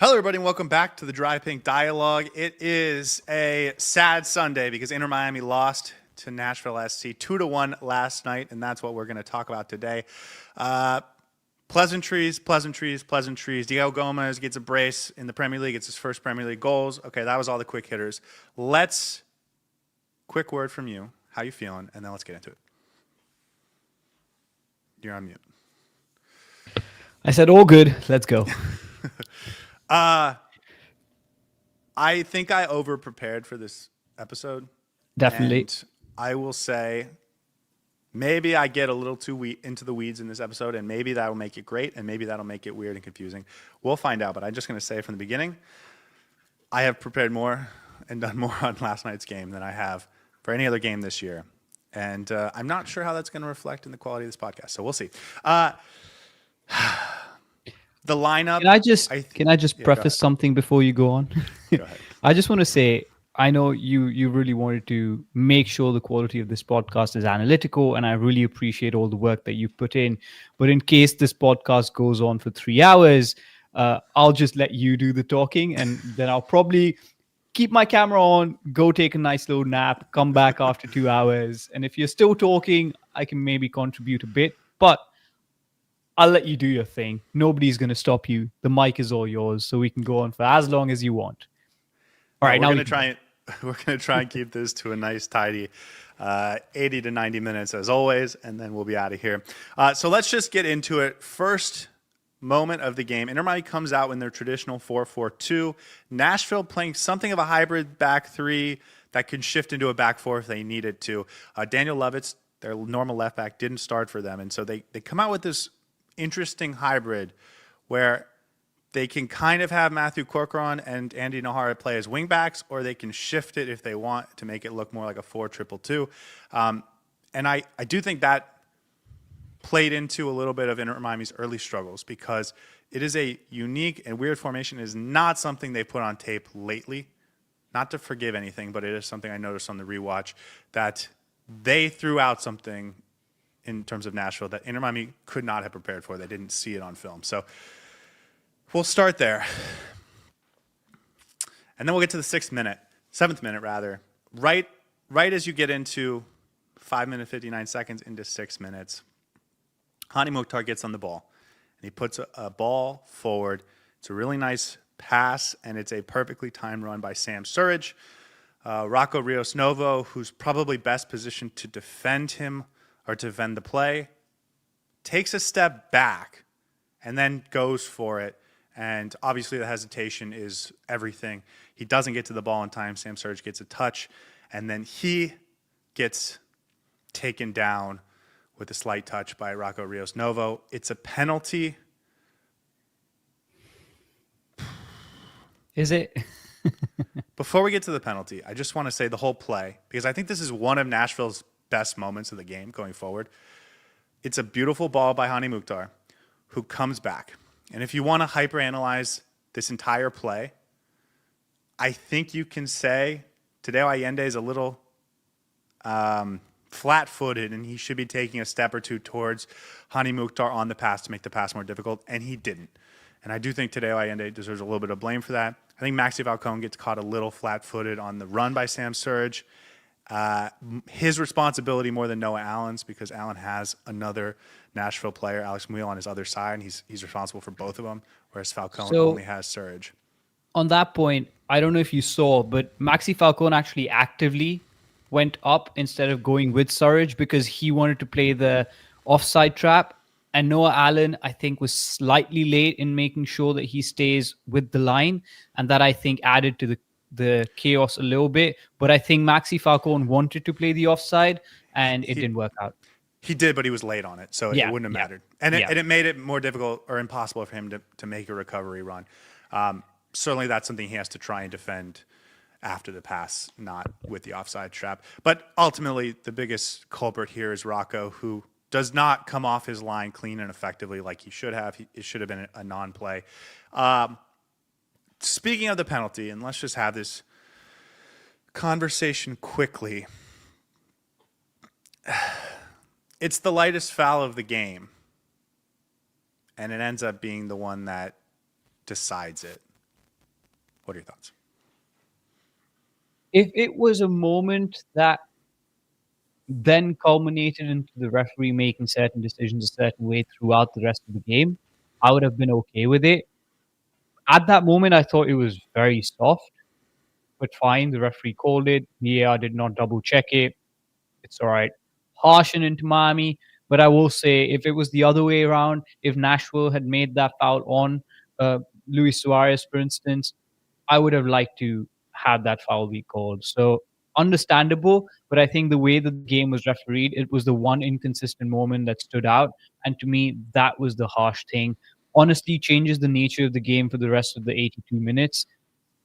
Hello, everybody, and welcome back to the Dry Pink Dialogue. It is a sad Sunday because Inter Miami lost to Nashville SC 2-1 last night, and that's what we're going to talk about today. Pleasantries. Diego Gomez gets a brace in the Premier League. It's his first Premier League goals. Okay, that was all the quick hitters. Quick word from you. How you feeling? And then let's get into it. You're on mute. I said, all good. Let's go. I think I over-prepared for this episode. Definitely. And I will say maybe I get a little too into the weeds in this episode, and maybe that'll make it great, and maybe that'll make it weird and confusing. We'll find out, but I'm just going to say from the beginning, I have prepared more and done more on last night's game than I have for any other game this year. And I'm not sure how that's going to reflect in the quality of this podcast, so we'll see. The lineup. Can I just preface something before you go on? Go ahead. I just want to say, I know you really wanted to make sure the quality of this podcast is analytical, and I really appreciate all the work that you've put in. But in case this podcast goes on for 3 hours, I'll just let you do the talking, and then I'll probably keep my camera on, go take a nice little nap, come back after 2 hours. And if you're still talking, I can maybe contribute a bit. But I'll let you do your thing. Nobody's going to stop you. The mic is all yours, so we can go on for as long as you want. All right, we're going to try and keep this to a nice, tidy 80 to 90 minutes as always, and then we'll be out of here. So let's just get into it. First moment of the game. Inter Miami comes out in their traditional 4-4-2. Nashville playing something of a hybrid back three that can shift into a back four if they needed to. Daniel Lovitz, their normal left back, didn't start for them, and so they come out with this interesting hybrid where they can kind of have Matthew Corcoran and Andy Nahara play as wingbacks, or they can shift it if they want to make it look more like a 4-2-2. And I do think that played into a little bit of Inter Miami's early struggles because it is a unique and weird formation. It is not something they put on tape lately. Not to forgive anything, but it is something I noticed on the rewatch that they threw out something in terms of Nashville that Inter Miami could not have prepared for. They didn't see it on film. So we'll start there. And then we'll get to the seventh minute rather. Right as you get into 5 minutes, 59 seconds into 6 minutes, Hani Mukhtar gets on the ball. And he puts a ball forward. It's a really nice pass, and it's a perfectly timed run by Sam Surridge. Rocco Rios Novo, who's probably best positioned to defend him or to defend the play, takes a step back and then goes for it. And obviously the hesitation is everything. He doesn't get to the ball in time. Sam Surridge gets a touch, and then he gets taken down with a slight touch by Rocco Rios Novo. It's a penalty. Is it? Before we get to the penalty, I just want to say the whole play, because I think this is one of Nashville's best moments of the game going forward. It's a beautiful ball by Hani Mukhtar, who comes back. And if you want to hyperanalyze this entire play, I think you can say Tadeo Allende is a little flat-footed, and he should be taking a step or two towards Hani Mukhtar on the pass to make the pass more difficult, and he didn't. And I do think Tadeo Allende deserves a little bit of blame for that. I think Maxi Falcon gets caught a little flat-footed on the run by Sam Surridge. His responsibility more than Noah Allen's, because Allen has another Nashville player, Alex Muyl, on his other side, and he's responsible for both of them, whereas Falcone only has Surridge. On that point, I don't know if you saw, but Maxi Falcon actually actively went up instead of going with Surridge because he wanted to play the offside trap, and Noah Allen, I think, was slightly late in making sure that he stays with the line, and that, I think, added to the chaos a little bit. But I think Maxi Falcon wanted to play the offside, and it didn't work out. He did, but he was late on it, so it wouldn't have mattered. And it made it more difficult or impossible for him to make a recovery run. Certainly that's something he has to try and defend after the pass, not with the offside trap. But ultimately, the biggest culprit here is Rocco, who does not come off his line clean and effectively like he should have. It should have been a non-play. Speaking of the penalty, and let's just have this conversation quickly. It's the lightest foul of the game, and it ends up being the one that decides it. What are your thoughts? If it was a moment that then culminated into the referee making certain decisions a certain way throughout the rest of the game, I would have been okay with it. At that moment, I thought it was very soft, but fine. The referee called it. VAR did not double check it. It's all right. Harsh and into Miami. But I will say, if it was the other way around, if Nashville had made that foul on Luis Suarez, for instance, I would have liked to have that foul be called. So understandable, but I think the way that the game was refereed, it was the one inconsistent moment that stood out. And to me, that was the harsh thing. Honestly, changes the nature of the game for the rest of the 82 minutes.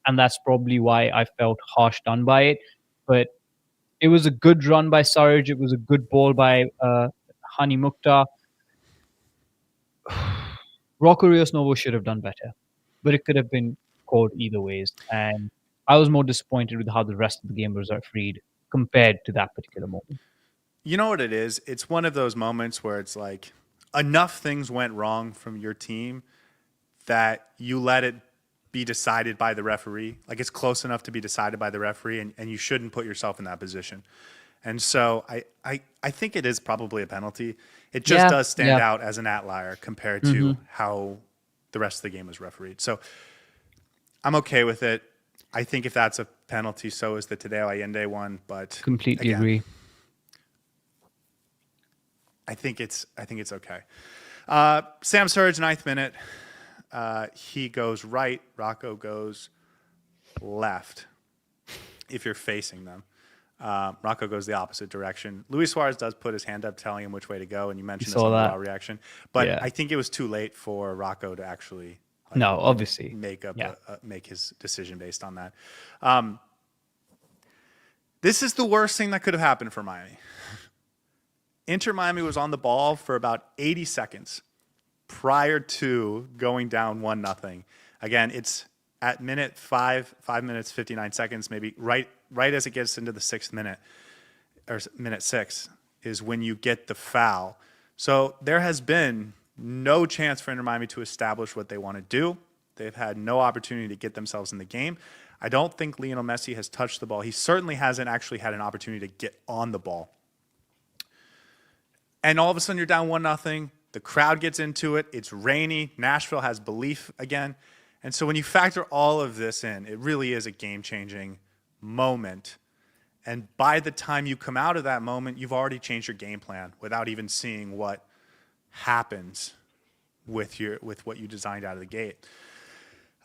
And that's probably why I felt harsh done by it. But it was a good run by Surridge. It was a good ball by Hani Mukhtar. Rocco Rios Novo should have done better, but it could have been called either ways. And I was more disappointed with how the rest of the game was refereed compared to that particular moment. You know what it is? It's one of those moments where it's like enough things went wrong from your team that you let it be decided by the referee. Like it's close enough to be decided by the referee, and you shouldn't put yourself in that position. And so I think it is probably a penalty. It just does stand out as an outlier compared to how the rest of the game was refereed. So I'm okay with it. I think if that's a penalty, so is the Tadeo Allende one. But completely agree. I think it's okay. Sam Surridge, 9th minute. He goes right. Rocco goes left. If you're facing them, Rocco goes the opposite direction. Luis Suarez does put his hand up, telling him which way to go, and you mentioned this on the raw reaction. But I think it was too late for Rocco to actually obviously make his decision based on that. This is the worst thing that could have happened for Miami. Inter Miami was on the ball for about 80 seconds prior to going down 1-0. Again, it's at minute 5 minutes 59 seconds, maybe right as it gets into the 6th minute, or minute 6, is when you get the foul. So there has been no chance for Inter Miami to establish what they want to do. They've had no opportunity to get themselves in the game. I don't think Lionel Messi has touched the ball. He certainly hasn't actually had an opportunity to get on the ball. And all of a sudden you're down 1-0. The crowd gets into it. It's rainy. Nashville has belief again. And so when you factor all of this in, it really is a game-changing moment. And by the time you come out of that moment, you've already changed your game plan without even seeing what happens with what you designed out of the gate.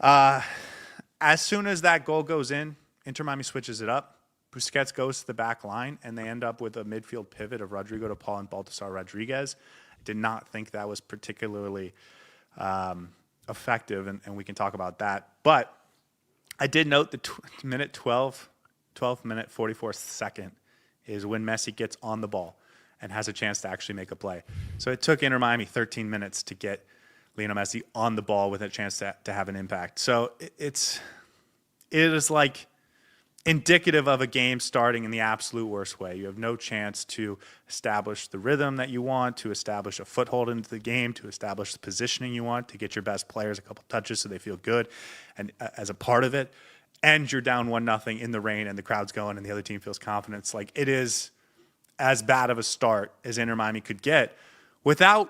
As soon as that goal goes in, Inter Miami switches it up. Busquets goes to the back line, and they end up with a midfield pivot of Rodrigo de Paul and Baltasar Rodriguez. I did not think that was particularly effective, and we can talk about that. But I did note the minute 12th minute, 44th second is when Messi gets on the ball and has a chance to actually make a play. So it took Inter Miami 13 minutes to get Lionel Messi on the ball with a chance to have an impact. So it is like indicative of a game starting in the absolute worst way. You have no chance to establish the rhythm that you want, to establish a foothold into the game, to establish the positioning you want, to get your best players a couple touches so they feel good and as a part of it. And you're down 1-0 in the rain and the crowd's going and the other team feels confident. It's like it is as bad of a start as Inter Miami could get without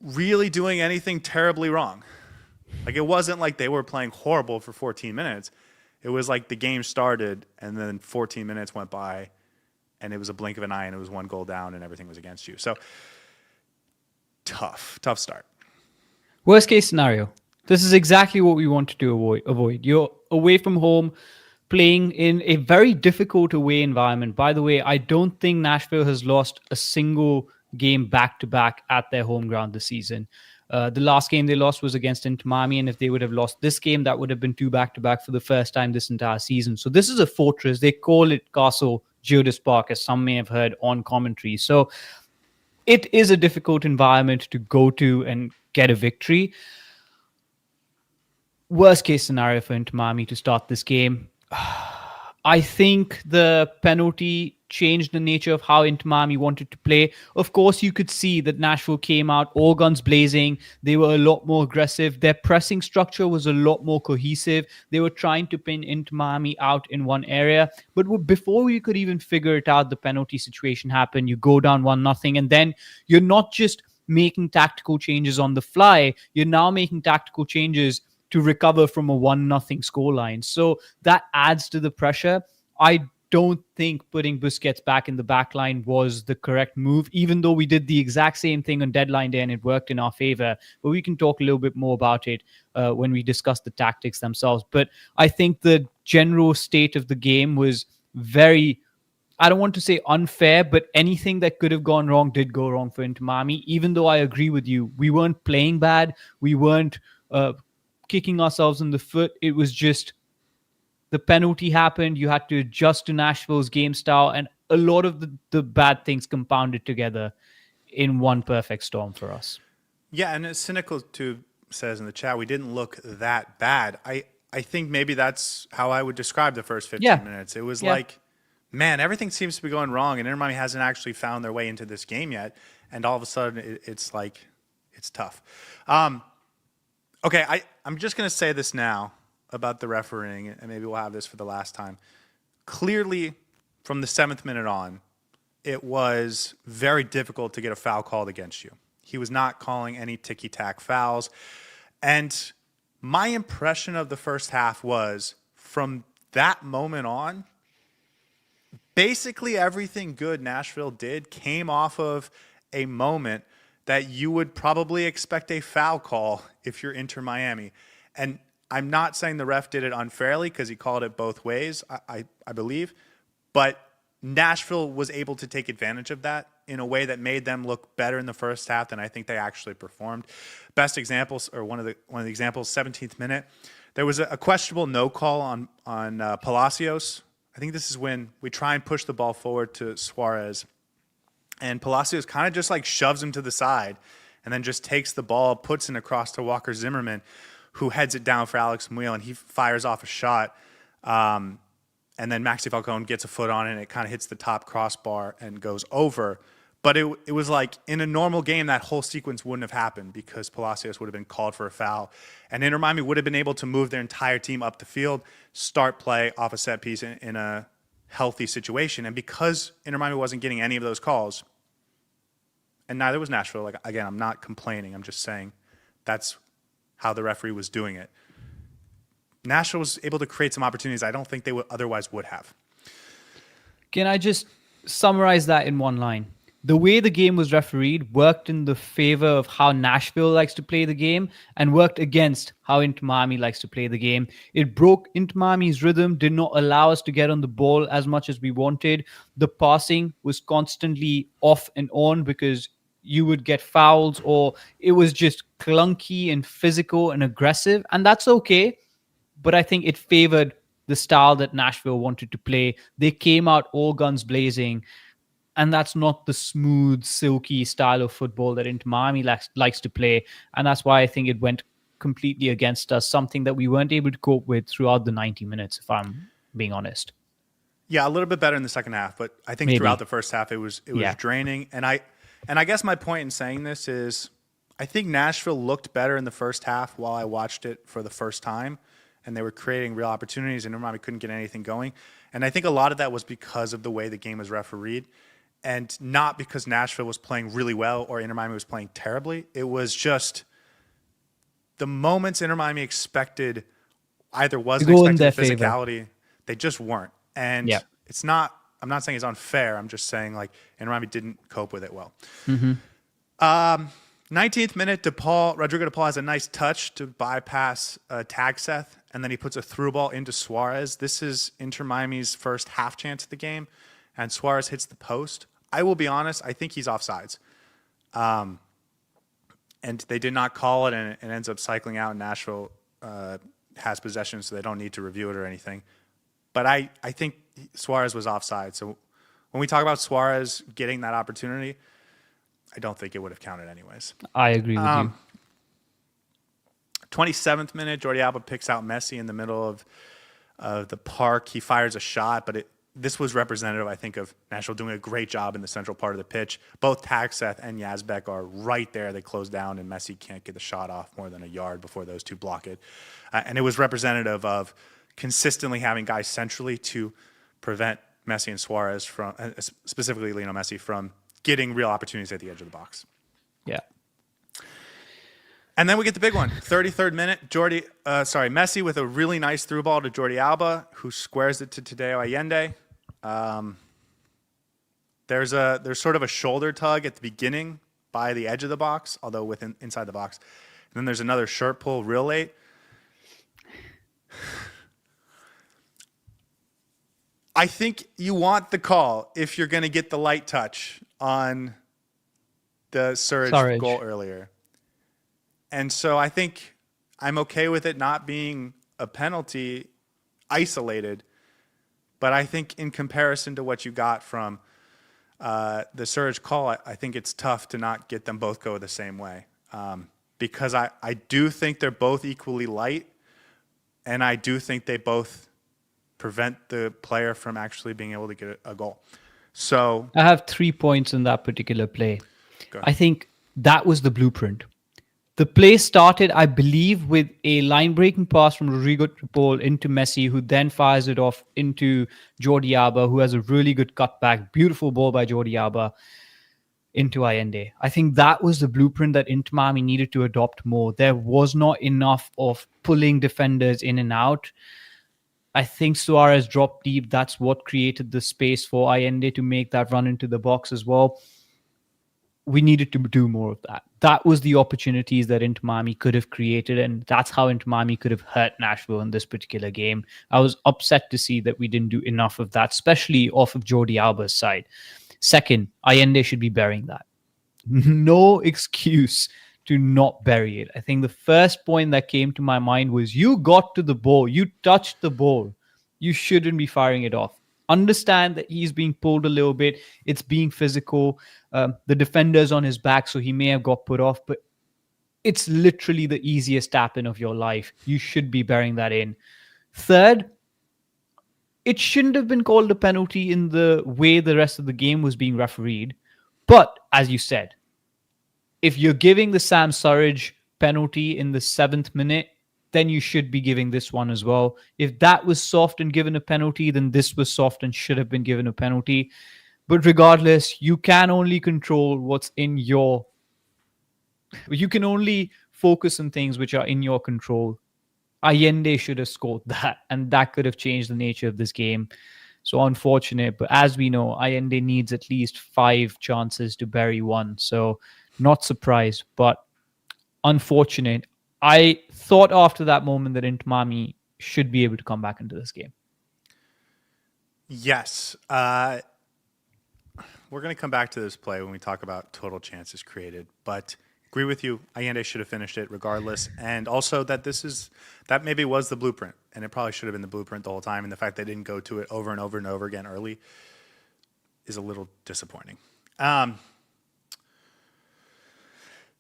really doing anything terribly wrong. Like it wasn't like they were playing horrible for 14 minutes. It was like the game started and then 14 minutes went by and it was a blink of an eye and it was 1 goal down and everything was against you. So tough start. Worst case scenario. This is exactly what we wanted to avoid. You're away from home, playing in a very difficult away environment. By the way, I don't think Nashville has lost a single game back-to-back at their home ground this season. The last game they lost was against Inter Miami, and if they would have lost this game, that would have been 2 back-to-back for the first time this entire season. So this is a fortress. They call it Castle Geodis Park, as some may have heard on commentary. So it is a difficult environment to go to and get a victory. Worst case scenario for Inter Miami to start this game. I think the penalty changed the nature of how Inter Miami wanted to play. Of course, you could see that Nashville came out all guns blazing. They were a lot more aggressive. Their pressing structure was a lot more cohesive. They were trying to pin Inter Miami out in one area. But before we could even figure it out, the penalty situation happened. You go down 1-0, and then you're not just making tactical changes on the fly. You're now making tactical changes to recover from a 1-0 scoreline. So that adds to the pressure. I don't think putting Busquets back in the back line was the correct move, even though we did the exact same thing on deadline day and it worked in our favor. But we can talk a little bit more about it when we discuss the tactics themselves. But I think the general state of the game was very, I don't want to say unfair, but anything that could have gone wrong did go wrong for Inter Miami. Even though I agree with you, we weren't playing bad. We weren't kicking ourselves in the foot. It was just the penalty happened. You had to adjust to Nashville's game style, and a lot of the bad things compounded together in one perfect storm for us. Yeah, and as Cynical Tube says in the chat, we didn't look that bad. I think maybe that's how I would describe the first 15 minutes. It was like, man, everything seems to be going wrong, and Inter Miami hasn't actually found their way into this game yet. And all of a sudden, it's like, it's tough. Okay, I'm just going to say this now about the refereeing, and maybe we'll have this for the last time. Clearly, from the 7th minute on, it was very difficult to get a foul called against you. He was not calling any ticky-tack fouls. And my impression of the first half was, from that moment on, basically everything good Nashville did came off of a moment that you would probably expect a foul call if you're Inter Miami. And I'm not saying the ref did it unfairly because he called it both ways, I believe. But Nashville was able to take advantage of that in a way that made them look better in the first half than I think they actually performed. Best examples, or one of the examples, 17th minute, there was a questionable no call on Palacios. I think this is when we try and push the ball forward to Suarez, and Palacios kind of just like shoves him to the side and then just takes the ball, puts it across to Walker Zimmerman, who heads it down for Alex Muil, and he fires off a shot. And then Maxi Falcon gets a foot on it, and it kind of hits the top crossbar and goes over. But it was like, in a normal game, that whole sequence wouldn't have happened because Palacios would have been called for a foul. And Inter Miami would have been able to move their entire team up the field, start play off a set piece in a healthy situation. And because Inter Miami wasn't getting any of those calls, and neither was Nashville, like, again, I'm not complaining. I'm just saying that's how the referee was doing it. Nashville was able to create some opportunities I don't think they otherwise would have. Can I just summarize that in one line? The way the game was refereed worked in the favor of how Nashville likes to play the game and worked against how Inter Miami likes to play the game. It broke Inter Miami's rhythm, did not allow us to get on the ball as much as we wanted. The passing was constantly off and on because you would get fouls, or it was just clunky and physical and aggressive. And that's okay. But I think it favored the style that Nashville wanted to play. They came out all guns blazing. And that's not the smooth, silky style of football that Inter Miami likes to play. And that's why I think it went completely against us, something that we weren't able to cope with throughout the 90 minutes, if I'm being honest. Yeah, a little bit better in the second half, but I think throughout the first half it was draining. And I guess my point in saying this is I think Nashville looked better in the first half while I watched it for the first time, and they were creating real opportunities, and Inter Miami couldn't get anything going. And I think a lot of that was because of the way the game was refereed. And not because Nashville was playing really well or Inter Miami was playing terribly. It was just the moments Inter Miami expected either wasn't expected physicality. They just weren't. And it's not, I'm not saying it's unfair. I'm just saying like Inter Miami didn't cope with it well. 19th minute, Rodrigo de Paul has a nice touch to bypass Tag Seth, and then he puts a through ball into Suarez. This is Inter Miami's first half chance of the game, and Suarez hits the post. I will be honest, I think he's offsides. And they did not call it, and it ends up cycling out. Nashville has possession, so they don't need to review it or anything. But I think Suarez was offside. So when we talk about Suarez getting that opportunity, I don't think it would have counted anyways. I agree with you. 27th minute, Jordi Alba picks out Messi in the middle of the park. He fires a shot, but this was representative, I think, of Nashville doing a great job in the central part of the pitch. Both Tagseth and Yazbek are right there. They close down, and Messi can't get the shot off more than a yard before those two block it. And it was representative of consistently having guys centrally to prevent Messi and Suarez from, specifically Lionel Messi, from getting real opportunities at the edge of the box. Yeah. And then we get the big one, 33rd minute. Messi with a really nice through ball to Jordi Alba, who squares it to Tadeo Allende. There's sort of a shoulder tug at the beginning by the edge of the box, although inside the box. And then there's another shirt pull real late. I think you want the call if you're going to get the light touch on the Surridge goal earlier. And so I think I'm okay with it not being a penalty isolated, but I think in comparison to what you got from the Surridge call, I think it's tough to not get them both go the same way, because I do think they're both equally light, and I do think they both prevent the player from actually being able to get a goal. So I have 3 points in that particular play. I think that was the blueprint. The play started, I believe, with a line-breaking pass from Rodrigo de Paul into Messi, who then fires it off into Jordi Alba, who has a really good cutback. Beautiful ball by Jordi Alba into Allende. I think that was the blueprint that Inter Miami needed to adopt more. There was not enough of pulling defenders in and out. I think Suarez dropped deep. That's what created the space for Allende to make that run into the box as well. We needed to do more of that. That was the opportunities that Inter Miami could have created, and that's how Inter Miami could have hurt Nashville in this particular game. I was upset to see that we didn't do enough of that, especially off of Jordi Alba's side. Second, Allende should be burying that. No excuse to not bury it. I think the first point that came to my mind was you got to the ball. You touched the ball. You shouldn't be firing it off. Understand that he's being pulled a little bit. It's being physical. The defender's on his back, so he may have got put off, but it's literally the easiest tap-in of your life. You should be burying that in. Third, it shouldn't have been called a penalty in the way the rest of the game was being refereed. But, as you said, if you're giving the Sam Surridge penalty in the 7th minute, then you should be giving this one as well. If that was soft and given a penalty, then this was soft and should have been given a penalty. But regardless, you can only control what's in your... You can only focus on things which are in your control. Allende should have scored that, and that could have changed the nature of this game. So unfortunate, but as we know, Allende needs at least 5 chances to bury one. So not surprised, but unfortunate. I thought after that moment that Inter Miami should be able to come back into this game. Yes. We're going to come back to this play when we talk about total chances created, but agree with you. Allende should have finished it regardless. And also that maybe was the blueprint, and it probably should have been the blueprint the whole time. And the fact they didn't go to it over and over and over again early is a little disappointing.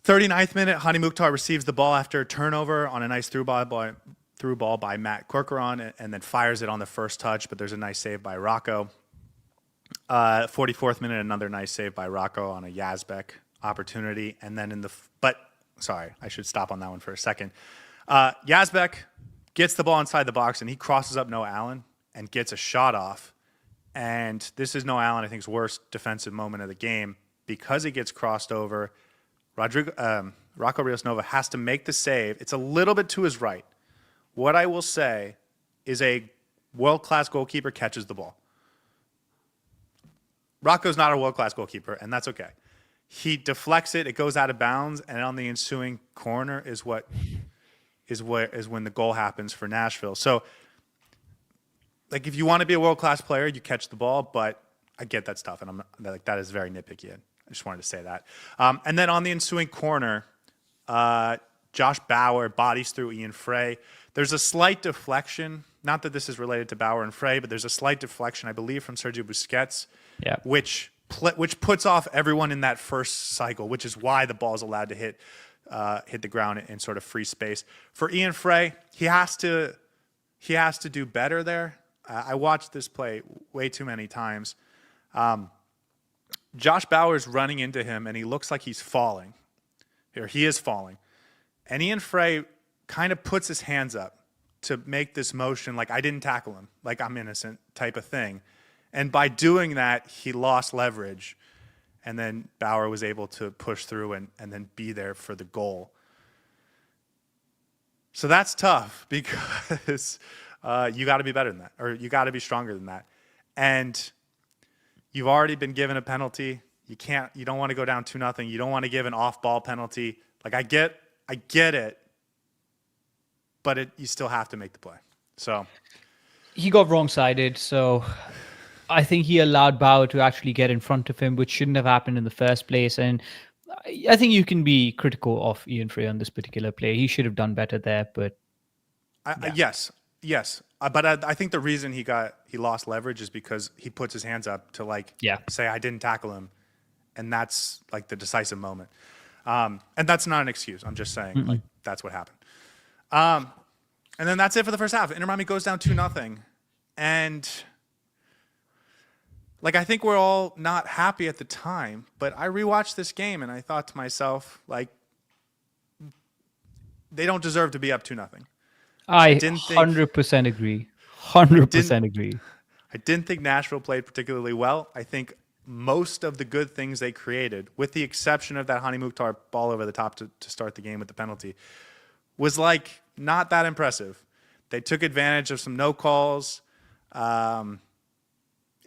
39th minute, Hani Mukhtar receives the ball after a turnover on a nice through ball by Matt Corcoran, and then fires it on the first touch, but there's a nice save by Rocco. 44th minute, another nice save by Rocco on a Yazbek opportunity. And then I should stop on that one for a second. Yazbek gets the ball inside the box, and he crosses up Noah Allen and gets a shot off. And this is Noah Allen, I think's worst defensive moment of the game, because it gets crossed over. Rocco Rios Nova has to make the save. It's a little bit to his right. What I will say is a world-class goalkeeper catches the ball. Rocco's not a world-class goalkeeper, and that's okay. He deflects it, it goes out of bounds, and on the ensuing corner is when the goal happens for Nashville. So, like, if you want to be a world-class player, you catch the ball, but I get that's tough, and that is very nitpicky. I just wanted to say that. And then on the ensuing corner, Josh Bauer bodies through Ian Frey. There's a slight deflection, not that this is related to Bauer and Frey, but there's a slight deflection, I believe, from Sergio Busquets, which puts off everyone in that first cycle, which is why the ball is allowed to hit the ground in sort of free space. For Ian Frey, he has to do better there. I watched this play way too many times. Josh Bauer's running into him, and he looks like he's falling. Here, he is falling. And Ian Frey kind of puts his hands up to make this motion like I didn't tackle him, like I'm innocent type of thing. And by doing that, he lost leverage. And then Bauer was able to push through and then be there for the goal. So that's tough because you got to be better than that, or you got to be stronger than that. And you've already been given a penalty. You don't want to go down 2-0. You don't want to give an off-ball penalty. Like I get it, but you still have to make the play. So he got wrong-sided, so I think he allowed Bauer to actually get in front of him, which shouldn't have happened in the first place. And I think you can be critical of Ian Frey on this particular play. He should have done better there, but yes. But I think the reason he lost leverage is because he puts his hands up to say I didn't tackle him, and that's like the decisive moment. And that's not an excuse. I'm just saying like that's what happened. And then that's it for the first half. Inter Miami goes down 2-0, and I think we're all not happy at the time, but I rewatched this game and I thought to myself, like, they don't deserve to be up 2-0. I 100% agree. 100% agree. I didn't think Nashville played particularly well. I think most of the good things they created, with the exception of that Hani Mukhtar ball over the top to start the game with the penalty, was like not that impressive. They took advantage of some no calls.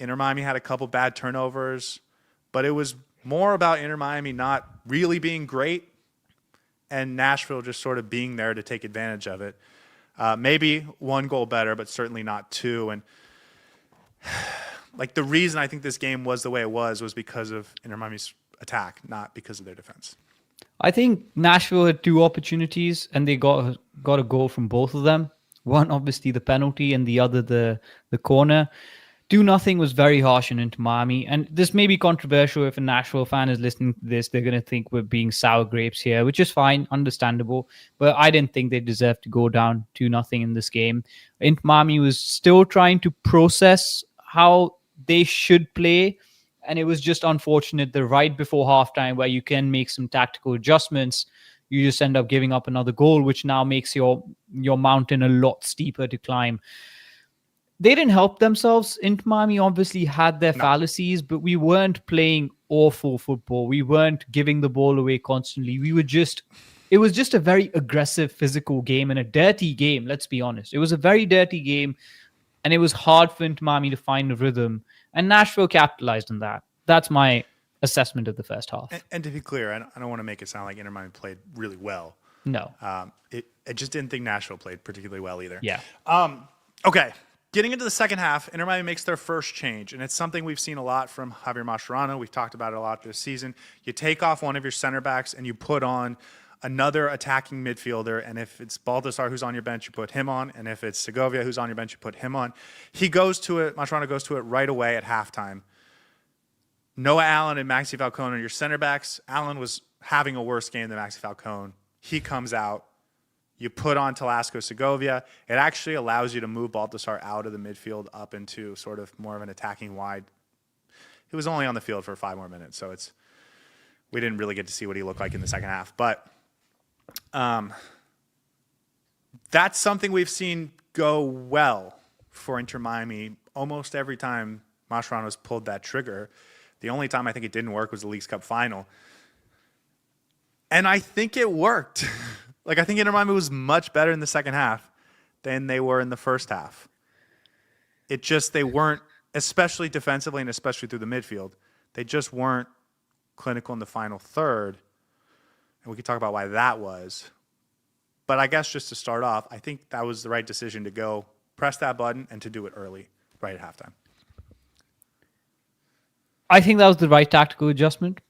Inter Miami had a couple bad turnovers, but it was more about Inter Miami not really being great and Nashville just sort of being there to take advantage of it. Maybe one goal better, but certainly not two. And like the reason I think this game was the way it was because of Inter Miami's attack, not because of their defense. I think Nashville had two opportunities and they got a goal from both of them. One, obviously, the penalty, and the other, the corner. 2-0 was very harsh on Inter Miami. And this may be controversial. If a Nashville fan is listening to this, they're going to think we're being sour grapes here, which is fine, understandable. But I didn't think they deserved to go down 2-0 in this game. Inter Miami was still trying to process how they should play. And it was just unfortunate that right before halftime, where you can make some tactical adjustments, you just end up giving up another goal, which now makes your mountain a lot steeper to climb. They didn't help themselves. Inter Miami obviously had their fallacies, but we weren't playing awful football. We weren't giving the ball away constantly. It was just a very aggressive, physical game and a dirty game, let's be honest. It was a very dirty game, and it was hard for Inter Miami to find a rhythm. And Nashville capitalized on that. That's my assessment of the first half. And to be clear, I don't want to make it sound like Inter Miami played really well. No. I just didn't think Nashville played particularly well either. Yeah. Okay. Getting into the second half, Inter Miami makes their first change, and it's something we've seen a lot from Javier Mascherano. We've talked about it a lot this season. You take off one of your center backs and you put on another attacking midfielder, and if it's Baldassar who's on your bench, you put him on, and if it's Segovia who's on your bench, you put him on. Mascherano goes to it right away at halftime. Noah Allen and Maxi Falcon are your center backs. Allen was having a worse game than Maxi Falcon. He comes out. You put on Talasco Segovia. It actually allows you to move Baldassar out of the midfield up into sort of more of an attacking wide. He was only on the field for 5 more minutes, so we didn't really get to see what he looked like in the second half. But that's something we've seen go well for Inter Miami almost every time Mascherano's pulled that trigger. The only time I think it didn't work was the Leagues Cup final. And I think it worked. I think Inter Miami was much better in the second half than they were in the first half. They weren't, especially defensively and especially through the midfield, they just weren't clinical in the final third. And we could talk about why that was. But I guess just to start off, I think that was the right decision to go press that button and to do it early, right at halftime. I think that was the right tactical adjustment.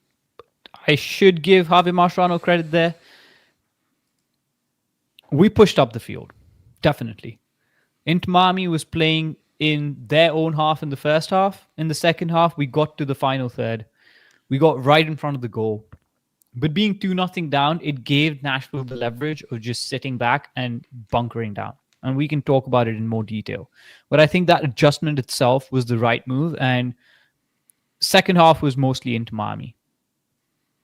I should give Javier Mascherano credit there. We pushed up the field, definitely. Inter Miami was playing in their own half in the first half. In the second half, we got to the final third. We got right in front of the goal. But being 2-0 down, it gave Nashville the leverage of just sitting back and bunkering down. and we can talk about it in more detail. But I think that adjustment itself was the right move, and second half was mostly Inter Miami.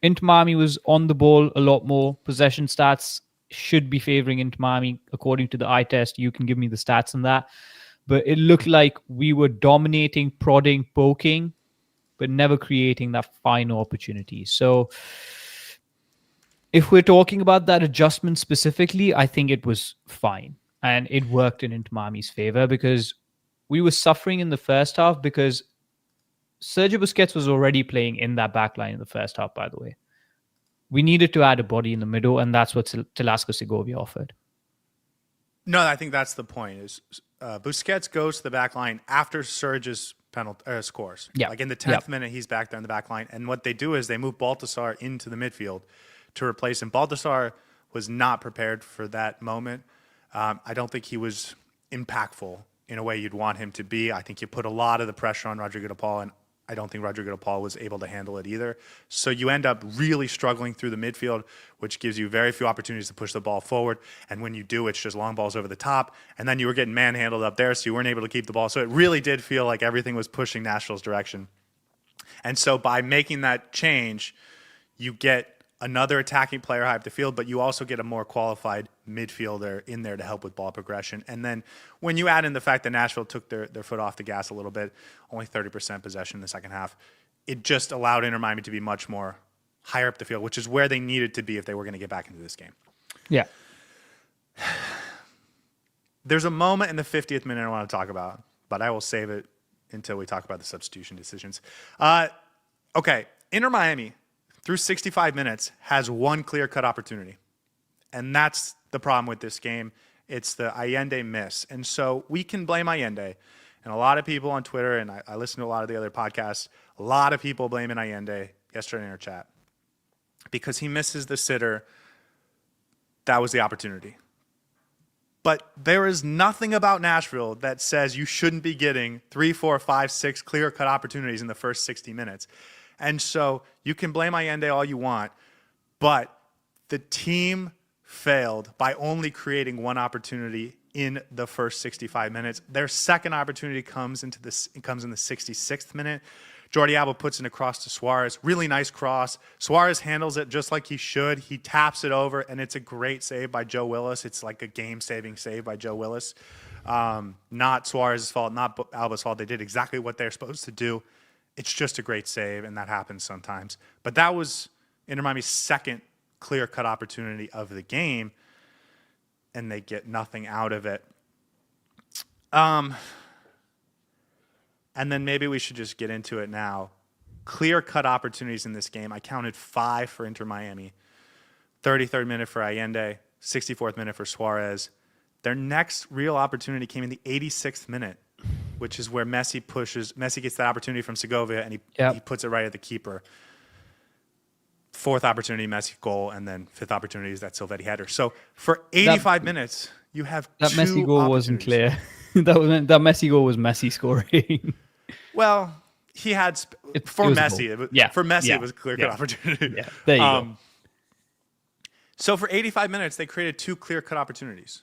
Inter Miami was on the ball a lot more. Possession stats should be favoring Inter Miami according to the eye test. You can give me the stats on that. But it looked like we were dominating, prodding, poking, but never creating that final opportunity. So if we're talking about that adjustment specifically, I think it was fine. And it worked in Inter Miami's favor because we were suffering in the first half because Sergio Busquets was already playing in that back line in the first half, by the way. We needed to add a body in the middle, and that's what Telasco Segovia offered. No, I think that's the point. Is Busquets goes to the back line after Serge's scores. Yeah. Like in the 10th minute, he's back there in the back line. And what they do is they move Baltasar into the midfield to replace him. Baltasar was not prepared for that moment. I don't think he was impactful in a way you'd want him to be. I think you put a lot of the pressure on Rodrigo de Paul, and I don't think Rodrigo de Paul was able to handle it either. So you end up really struggling through the midfield, which gives you very few opportunities to push the ball forward. And when you do, it's just long balls over the top. And then you were getting manhandled up there, so you weren't able to keep the ball. So it really did feel like everything was pushing Nashville's direction. And so by making that change, you get another attacking player high up the field, but you also get a more qualified midfielder in there to help with ball progression. And then when you add in the fact that Nashville took their foot off the gas a little bit, only 30% possession in the second half, it just allowed Inter Miami to be much more higher up the field, which is where they needed to be if they were going to get back into this game. Yeah. There's a moment in the 50th minute I want to talk about, but I will save it until we talk about the substitution decisions. Okay, Inter Miami, through 65 minutes, has one clear-cut opportunity. And that's the problem with this game. It's the Allende miss. And so we can blame Allende. And a lot of people on Twitter, and I listen to a lot of the other podcasts, a lot of people blaming Allende yesterday in our chat because he misses the sitter. That was the opportunity. But there is nothing about Nashville that says you shouldn't be getting 3, 4, 5, 6 clear-cut opportunities in the first 60 minutes. And so you can blame Allende all you want, but the team failed by only creating one opportunity in the first 65 minutes. Their second opportunity comes in the 66th minute. Jordi Alba puts it across to Suarez. Really nice cross. Suarez handles it just like he should. He taps it over, and it's a great save by Joe Willis. It's like a game-saving save by Joe Willis. Not Suarez's fault, not Alba's fault. They did exactly what they're supposed to do. It's just a great save, and that happens sometimes. But that was Inter Miami's second clear-cut opportunity of the game, and they get nothing out of it. And then maybe we should just get into it now. Clear-cut opportunities in this game. I counted 5 for Inter Miami. 33rd minute for Allende, 64th minute for Suarez. Their next real opportunity came in the 86th minute, which is where Messi gets that opportunity from Segovia, and he puts it right at the keeper. 4th opportunity, Messi goal, and then 5th opportunity is that Silvetti header. So for 85 minutes, you have that two Messi goal wasn't clear. that Messi goal was Messi scoring. Well, he had for Messi. It was a clear-cut opportunity. Yeah, there you go. So for 85 minutes, they created 2 clear-cut opportunities.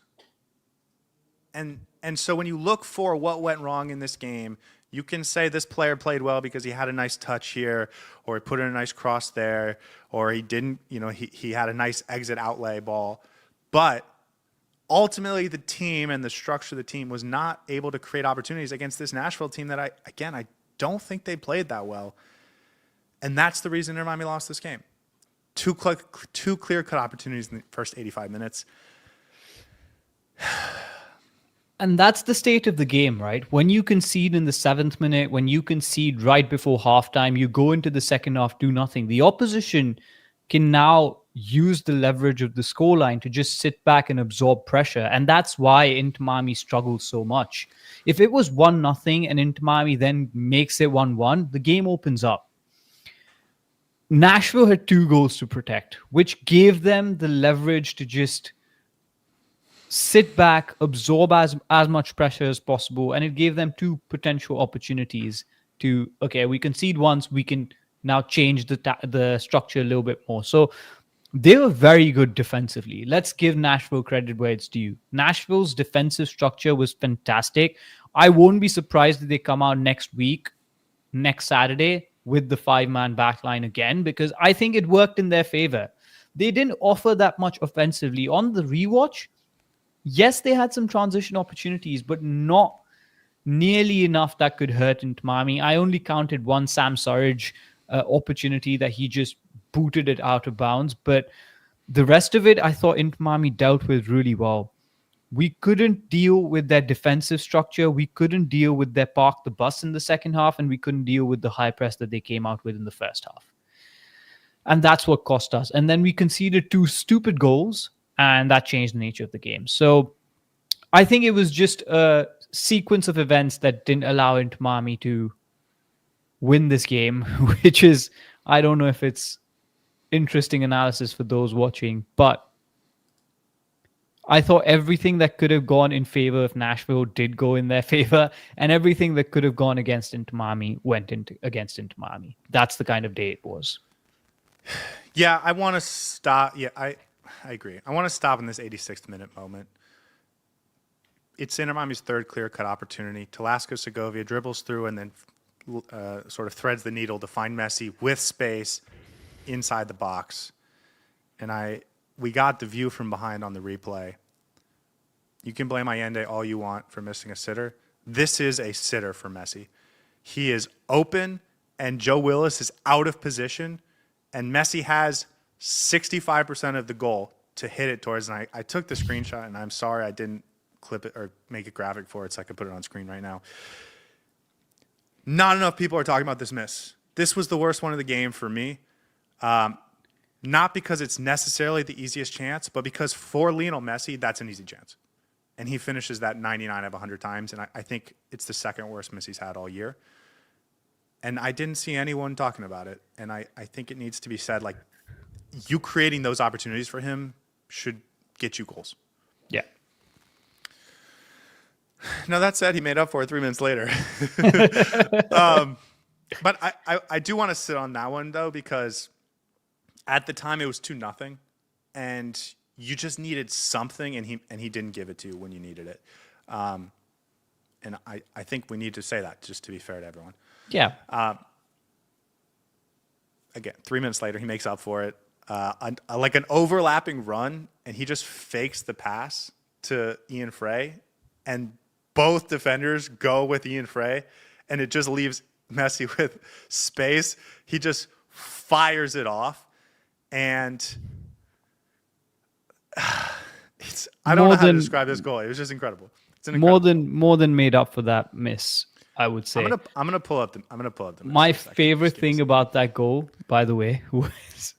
And so when you look for what went wrong in this game, you can say this player played well because he had a nice touch here, or he put in a nice cross there, or he didn't, he had a nice exit outlay ball. But ultimately, the team and the structure of the team was not able to create opportunities against this Nashville team that I don't think they played that well. And that's the reason Inter Miami lost this game. 2 clear-cut opportunities in the first 85 minutes. And that's the state of the game, right? When you concede in the 7th minute, when you concede right before halftime, you go into the second half, do nothing. The opposition can now use the leverage of the scoreline to just sit back and absorb pressure. And that's why Inter Miami struggles so much. If it was 1-0 and Inter Miami then makes it 1-1, the game opens up. Nashville had 2 goals to protect, which gave them the leverage to just sit back, absorb as much pressure as possible, and it gave them 2 potential opportunities to, okay, we concede once, we can now change the structure a little bit more. So They were very good defensively. Let's give Nashville credit where it's due. Nashville's defensive structure was fantastic. I won't be surprised if they come out next Saturday, with the 5-man backline again, because I think it worked in their favor. They didn't offer that much offensively. On the rewatch, yes, they had some transition opportunities, but not nearly enough that could hurt Inter Miami. I only counted one Sam Surridge opportunity that he just booted it out of bounds, but the rest of it, I thought Inter Miami dealt with really well. We couldn't deal with their defensive structure. We couldn't deal with their park the bus in the second half, and we couldn't deal with the high press that they came out with in the first half. And that's what cost us. And then we conceded 2 stupid goals, and that changed the nature of the game. So I think it was just a sequence of events that didn't allow Inter Miami to win this game, which is, I don't know if it's interesting analysis for those watching, but I thought everything that could have gone in favor of Nashville did go in their favor, and everything that could have gone against Inter Miami went against Inter Miami. That's the kind of day it was. Yeah, I want to stop. Yeah, I agree. I want to stop in this 86th minute moment. It's Inter Miami's third clear-cut opportunity. Telasco Segovia dribbles through and then sort of threads the needle to find Messi with space inside the box. And we got the view from behind on the replay. You can blame Allende all you want for missing a sitter. This is a sitter for Messi. He is open, and Joe Willis is out of position, and Messi has 65% of the goal to hit it towards. And I took the screenshot, and I'm sorry I didn't clip it or make a graphic for it so I could put it on screen right now. Not enough people are talking about this miss. This was the worst one of the game for me. Not because it's necessarily the easiest chance, but because for Lionel Messi, that's an easy chance. And he finishes that 99 of 100 times, and I think it's the second worst miss he's had all year. And I didn't see anyone talking about it, and I think it needs to be said, like, you creating those opportunities for him should get you goals. Yeah. Now, that said, he made up for it 3 minutes later. But I do want to sit on that one, though, because at the time it was 2-0, and you just needed something, and he didn't give it to you when you needed it. And I think we need to say that, just to be fair to everyone. Yeah. Again, 3 minutes later, he makes up for it. Like an overlapping run, and he just fakes the pass to Ian Frey, and both defenders go with Ian Frey, and it just leaves Messi with space. He just fires it off, and I don't know how to describe this goal. It was just incredible. It's an more than made up for that miss, I would say. I'm gonna pull up the. My favorite thing about that goal, by the way, was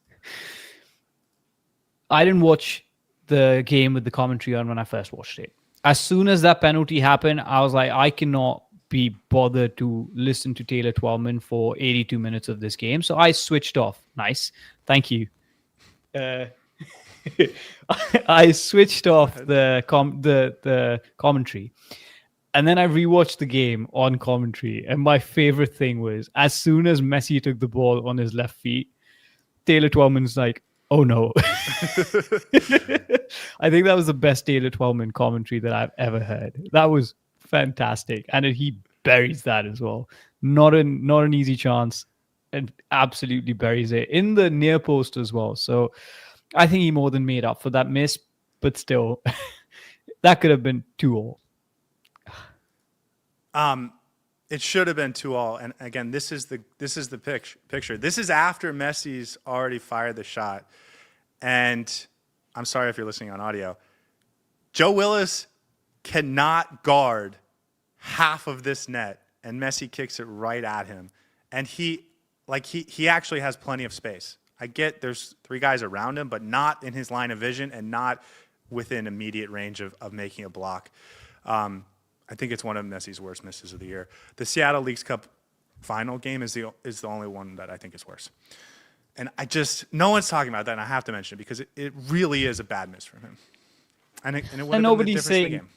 I didn't watch the game with the commentary on when I first watched it. As soon as that penalty happened, I was like, I cannot be bothered to listen to Taylor Twellman for 82 minutes of this game. So I switched off. Nice. Thank you. I switched off the commentary. And then I rewatched the game on commentary. And my favorite thing was, as soon as Messi took the ball on his left feet, Taylor Twellman's like, oh no. I think that was the best Taylor Twellman commentary that I've ever heard. That was fantastic. And he buries that as well. Not an easy chance, and absolutely buries it in the near post as well. So I think he more than made up for that miss, but still, that could have been 2-2. It should have been 2-2. And again, this is the picture. This is after Messi's already fired the shot. And I'm sorry if you're listening on audio. Joe Willis cannot guard half of this net, and Messi kicks it right at him. And he actually has plenty of space. I get there's 3 guys around him, but not in his line of vision and not within immediate range of making a block. I think it's one of Messi's worst misses of the year. The Seattle Leagues Cup final game is the only one that I think is worse. And no one's talking about that, and I have to mention it because it really is a bad miss from him. And it would have been the difference in the game.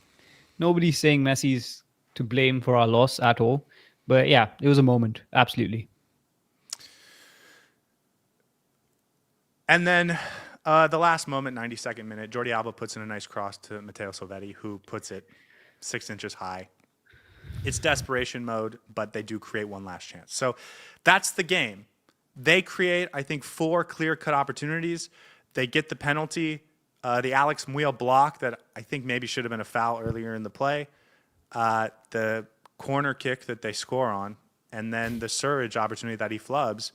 Nobody's saying Messi's to blame for our loss at all. But yeah, it was a moment. Absolutely. And then The last moment, 92nd minute, Jordi Alba puts in a nice cross to Matteo Salvetti, who puts it 6 inches high. It's desperation mode, but they do create one last chance. So that's the game. They create, I think, 4 clear-cut opportunities. They get the penalty, the Alex Muyl block that I think maybe should have been a foul earlier in the play, the corner kick that they score on, and then the Surridge opportunity that he flubs.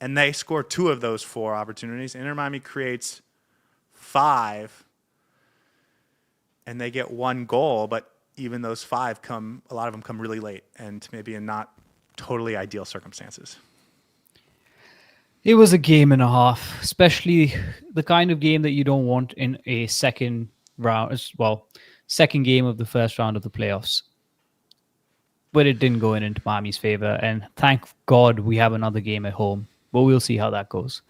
And they score 2 of those 4 opportunities. Inter Miami creates 5, and they get 1 goal, but even those 5 a lot of them come really late and maybe in not totally ideal circumstances. It was a game and a half, especially the kind of game that you don't want in a second game of the first round of the playoffs. But it didn't go in Inter Miami's favor, and thank God we have another game at home. But we'll see how that goes.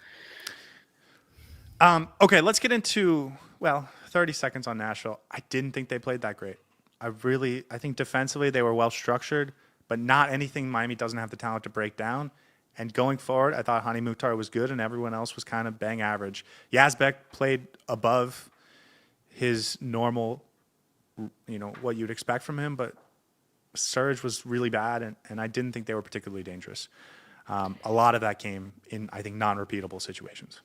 Okay, let's get into, 30 seconds on Nashville. I didn't think they played that great. I think defensively they were well structured, but not anything Miami doesn't have the talent to break down. And going forward, I thought Hani Mukhtar was good and everyone else was kind of bang average. Yazbek played above his normal, what you'd expect from him, but Surridge was really bad, and I didn't think they were particularly dangerous. A lot of that came in, I think, non-repeatable situations.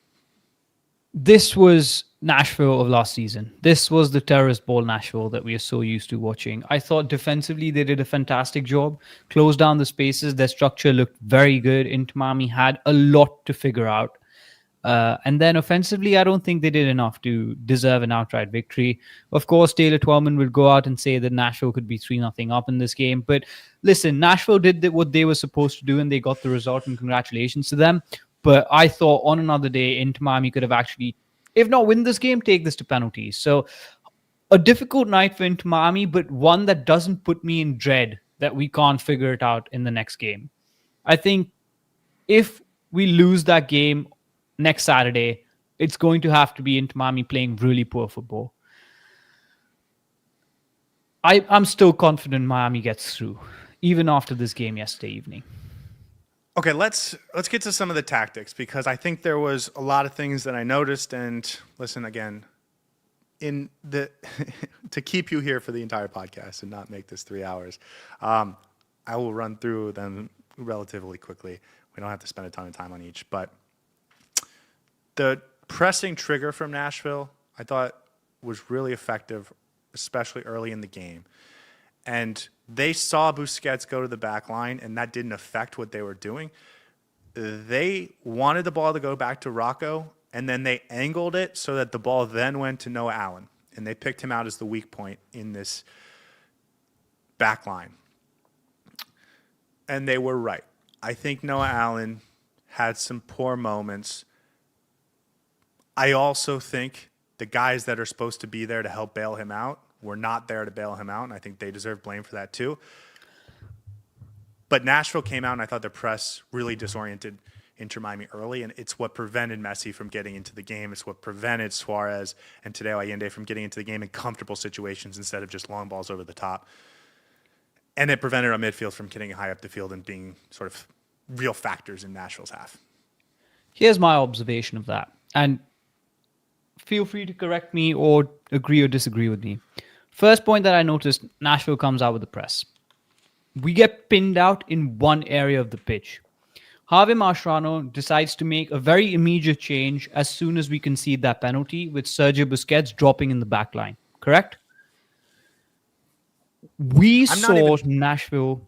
This was Nashville of last season. This was the terrorist ball Nashville that we are so used to watching. I thought defensively they did a fantastic job. Closed down the spaces. Their structure looked very good. Inter Miami had a lot to figure out. And then offensively, I don't think they did enough to deserve an outright victory. Of course, Taylor Twellman will go out and say that Nashville could be 3-0 up in this game. But listen, Nashville did what they were supposed to do, and they got the result, and congratulations to them. But I thought on another day, Inter Miami could have actually, if not win this game, take this to penalties. So a difficult night for Inter Miami, but one that doesn't put me in dread that we can't figure it out in the next game. I think if we lose that game next Saturday, it's going to have to be Inter Miami playing really poor football. I'm still confident Miami gets through, even after this game yesterday evening. Okay, let's get to some of the tactics, because I think there was a lot of things that I noticed. And listen, again, to keep you here for the entire podcast and not make this 3 hours, I will run through them relatively quickly. We don't have to spend a ton of time on each, but the pressing trigger from Nashville, I thought, was really effective, especially early in the game. And they saw Busquets go to the back line, and that didn't affect what they were doing. They wanted the ball to go back to Rocco, and then they angled it so that the ball then went to Noah Allen. And they picked him out as the weak point in this back line. And they were right. I think Noah Allen had some poor moments. I also think the guys that are supposed to be there to help bail him out were not there to bail him out, and I think they deserve blame for that too. But Nashville came out, and I thought the press really disoriented Inter Miami early, and it's what prevented Messi from getting into the game. It's what prevented Suarez and Tadeo Allende from getting into the game in comfortable situations instead of just long balls over the top. And it prevented our midfield from getting high up the field and being sort of real factors in Nashville's half. Here's my observation of that, and feel free to correct me or agree or disagree with me. First point that I noticed, Nashville comes out with the press. We get pinned out in one area of the pitch. Javier Mascherano decides to make a very immediate change as soon as we concede that penalty, with Sergio Busquets dropping in the back line. Correct? We saw Nashville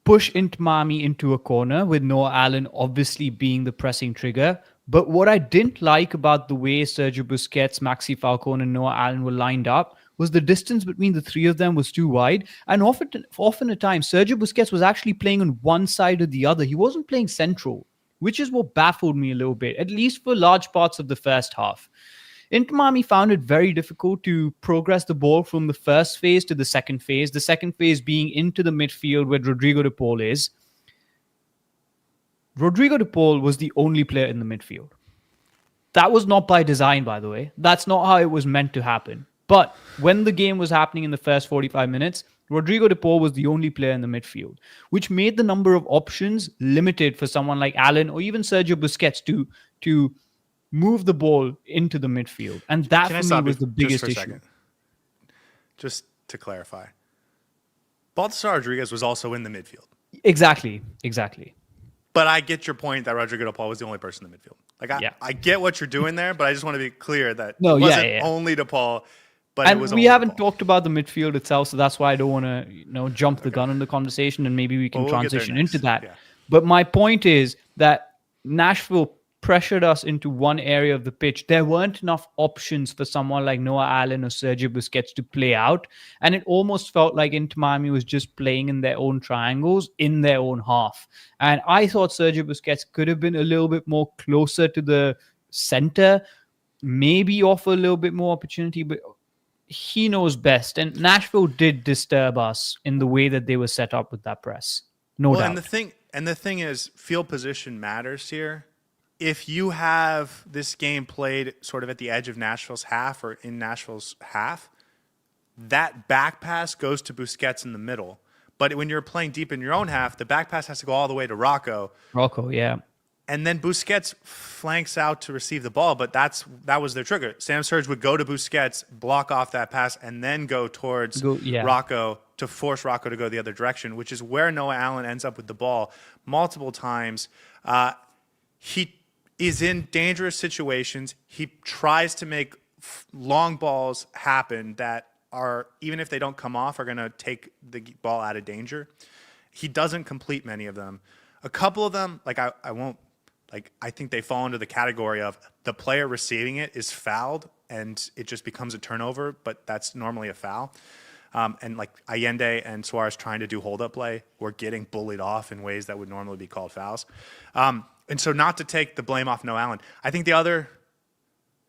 push Inter Miami into a corner, with Noah Allen obviously being the pressing trigger. But what I didn't like about the way Sergio Busquets, Maxi Falcon, and Noah Allen were lined up was the distance between the three of them was too wide. And often at times, Sergio Busquets was actually playing on one side or the other. He wasn't playing central, which is what baffled me a little bit, at least for large parts of the first half. Inter Miami found it very difficult to progress the ball from the first phase to the second phase being into the midfield where Rodrigo de Paul is. Rodrigo de Paul was the only player in the midfield. That was not by design, by the way. That's not how it was meant to happen. But when the game was happening in the first 45 minutes, Rodrigo de Paul was the only player in the midfield, which made the number of options limited for someone like Allen or even Sergio Busquets to move the ball into the midfield. And that Can I for me stop was you the just biggest for a issue. second? Just to clarify, Baltasar Rodriguez was also in the midfield. Exactly. But I get your point that Rodrigo de Paul was the only person in the midfield. Like I get what you're doing there, but I just want to be clear that it wasn't only de Paul, but and it was we only haven't de Paul. talked about the midfield itself, so that's why I don't want to jump the gun in the conversation, and maybe we can We'll get there transition next. into that. Yeah. But my point is that Nashville pressured us into one area of the pitch. There weren't enough options for someone like Noah Allen or Sergio Busquets to play out, and it almost felt like Inter Miami was just playing in their own triangles in their own half. And I thought Sergio Busquets could have been a little bit more closer to the center, maybe offer a little bit more opportunity, but he knows best. And Nashville did disturb us in the way that they were set up with that press. No doubt. And the thing is, field position matters here. If you have this game played sort of at the edge of Nashville's half or in Nashville's half, that back pass goes to Busquets in the middle. But when you're playing deep in your own half, the back pass has to go all the way to Rocco. Yeah. And then Busquets flanks out to receive the ball, but that was their trigger. Sam Surge would go to Busquets, block off that pass, and then go towards Rocco to force Rocco to go the other direction, which is where Noah Allen ends up with the ball multiple times. He is in dangerous situations. He tries to make long balls happen that are, even if they don't come off, are going to take the ball out of danger. He doesn't complete many of them. A couple of them, like I think they fall into the category of the player receiving it is fouled and it just becomes a turnover, but that's normally a foul. And like Allende and Suarez trying to do hold-up play were getting bullied off in ways that would normally be called fouls. And so not to take the blame off Noah Allen, I think the other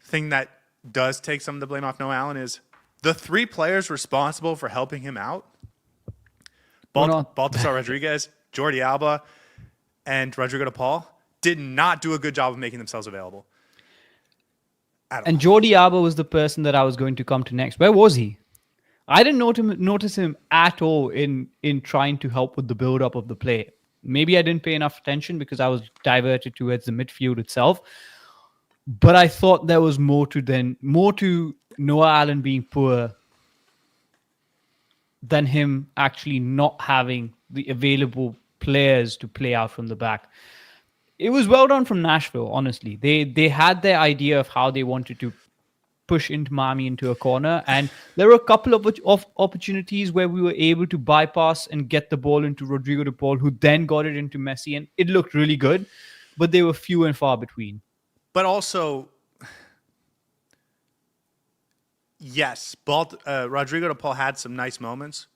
thing that does take some of the blame off Noah Allen is the three players responsible for helping him out, Baltasar Rodriguez, Jordi Alba, and Rodrigo de Paul, did not do a good job of making themselves available. And Jordi Alba was the person that I was going to come to next. Where was he? I didn't notice him at all in trying to help with the build-up of the play. Maybe I didn't pay enough attention because I was diverted towards the midfield itself. But I thought there was more to Noah Allen being poor than him actually not having the available players to play out from the back. It was well done from Nashville, honestly. They had their idea of how they wanted to push into Miami into a corner, and there were a couple of opportunities where we were able to bypass and get the ball into Rodrigo de Paul, who then got it into Messi, and it looked really good, but they were few and far between. But also, yes, Rodrigo de Paul had some nice moments,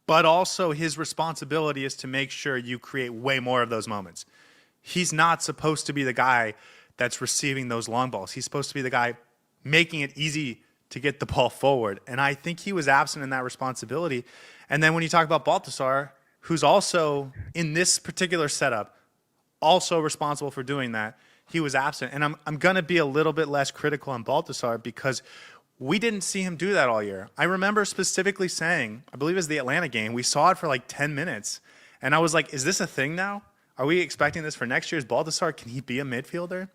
but also his responsibility is to make sure you create way more of those moments. He's not supposed to be the guy that's receiving those long balls. He's supposed to be the guy making it easy to get the ball forward. And I think he was absent in that responsibility. And then when you talk about Baltasar, who's also in this particular setup, also responsible for doing that, he was absent. And I'm going to be a little bit less critical on Baltasar because we didn't see him do that all year. I remember specifically saying, I believe it was the Atlanta game, we saw it for like 10 minutes. And I was like, is this a thing now? Are we expecting this for next year's Baltasar? Can he be a midfielder?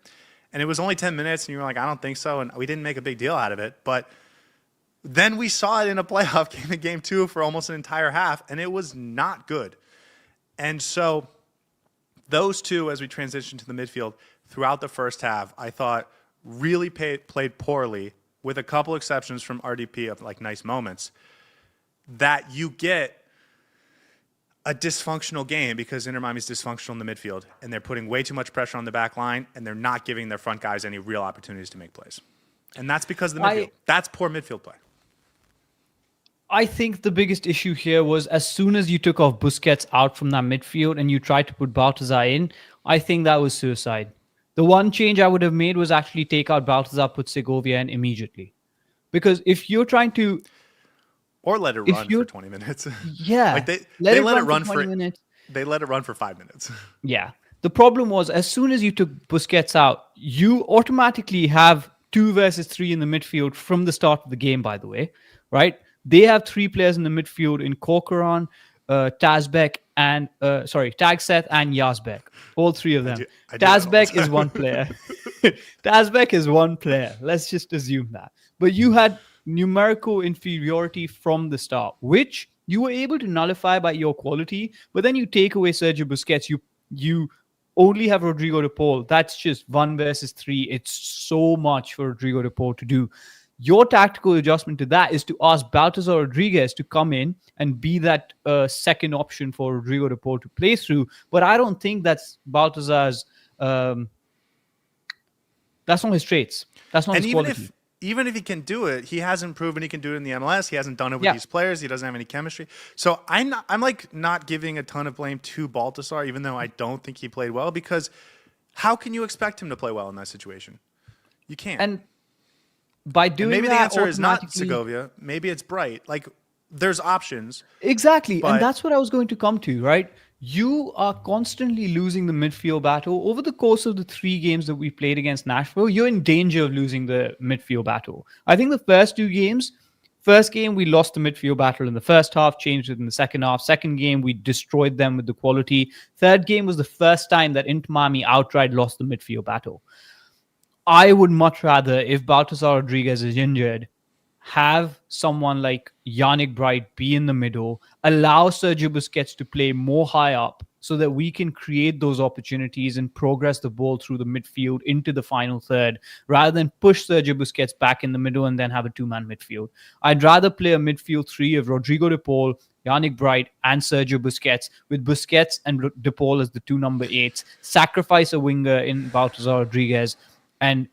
And it was only 10 minutes, and you were like, I don't think so. And we didn't make a big deal out of it. But then we saw it in a playoff game in game 2 for almost an entire half, and it was not good. And so those two, as we transition to the midfield throughout the first half, I thought really played poorly, with a couple exceptions from RDP of like nice moments, that you get a dysfunctional game because Inter Miami's dysfunctional in the midfield, and they're putting way too much pressure on the back line, and they're not giving their front guys any real opportunities to make plays. And that's because of the midfield. That's poor midfield play. I think the biggest issue here was as soon as you took off Busquets out from that midfield and you tried to put Baltasar in, I think that was suicide. The one change I would have made was actually take out Baltasar, put Segovia in immediately. Because if you're trying to... Or let it run for 20 minutes. Yeah. Like they let it run for 20 minutes. They let it run for 5 minutes. Yeah. The problem was as soon as you took Busquets out, you automatically have 2 versus 3 in the midfield from the start of the game, by the way, right? They have 3 players in the midfield in Corcoran, Tazbek, and Seth and Yazbek. All three of them. I do that all the Tazbek is time. one player. Tazbek is one player. Let's just assume that. But you had numerical inferiority from the start, which you were able to nullify by your quality. But then you take away Sergio Busquets. You only have Rodrigo de Paul. That's just 1 versus 3. It's so much for Rodrigo de Paul to do. Your tactical adjustment to that is to ask Baltazar Rodriguez to come in and be that second option for Rodrigo de Paul to play through. But I don't think that's Baltazar's. That's not his traits. That's not And his quality. even if he can do it, he hasn't proven he can do it in the MLS. He hasn't done it with these players. He doesn't have any chemistry. So I'm not giving a ton of blame to Baltasar, even though I don't think he played well, because how can you expect him to play well in that situation? You can't. And by doing maybe that, the answer is not automatically- Segovia. Maybe it's Bright. Like, there's options. Exactly. But- And that's what I was going to come to, right? You are constantly losing the midfield battle. Over the course of the 3 games that we played against Nashville, you're in danger of losing the midfield battle. I think the first 2 games, first game, we lost the midfield battle in the first half, changed it in the second half. Second game, we destroyed them with the quality. Third game was the first time that Inter Miami outright lost the midfield battle. I would much rather, if Baltasar Rodriguez is injured, have someone like Yannick Bright be in the middle, allow Sergio Busquets to play more high up so that we can create those opportunities and progress the ball through the midfield into the final third, rather than push Sergio Busquets back in the middle and then have a 2-man midfield. I'd rather play a midfield 3 of Rodrigo de Paul, Yannick Bright, and Sergio Busquets, with Busquets and de Paul as the 2 number 8s, sacrifice a winger in Baltasar Rodriguez, and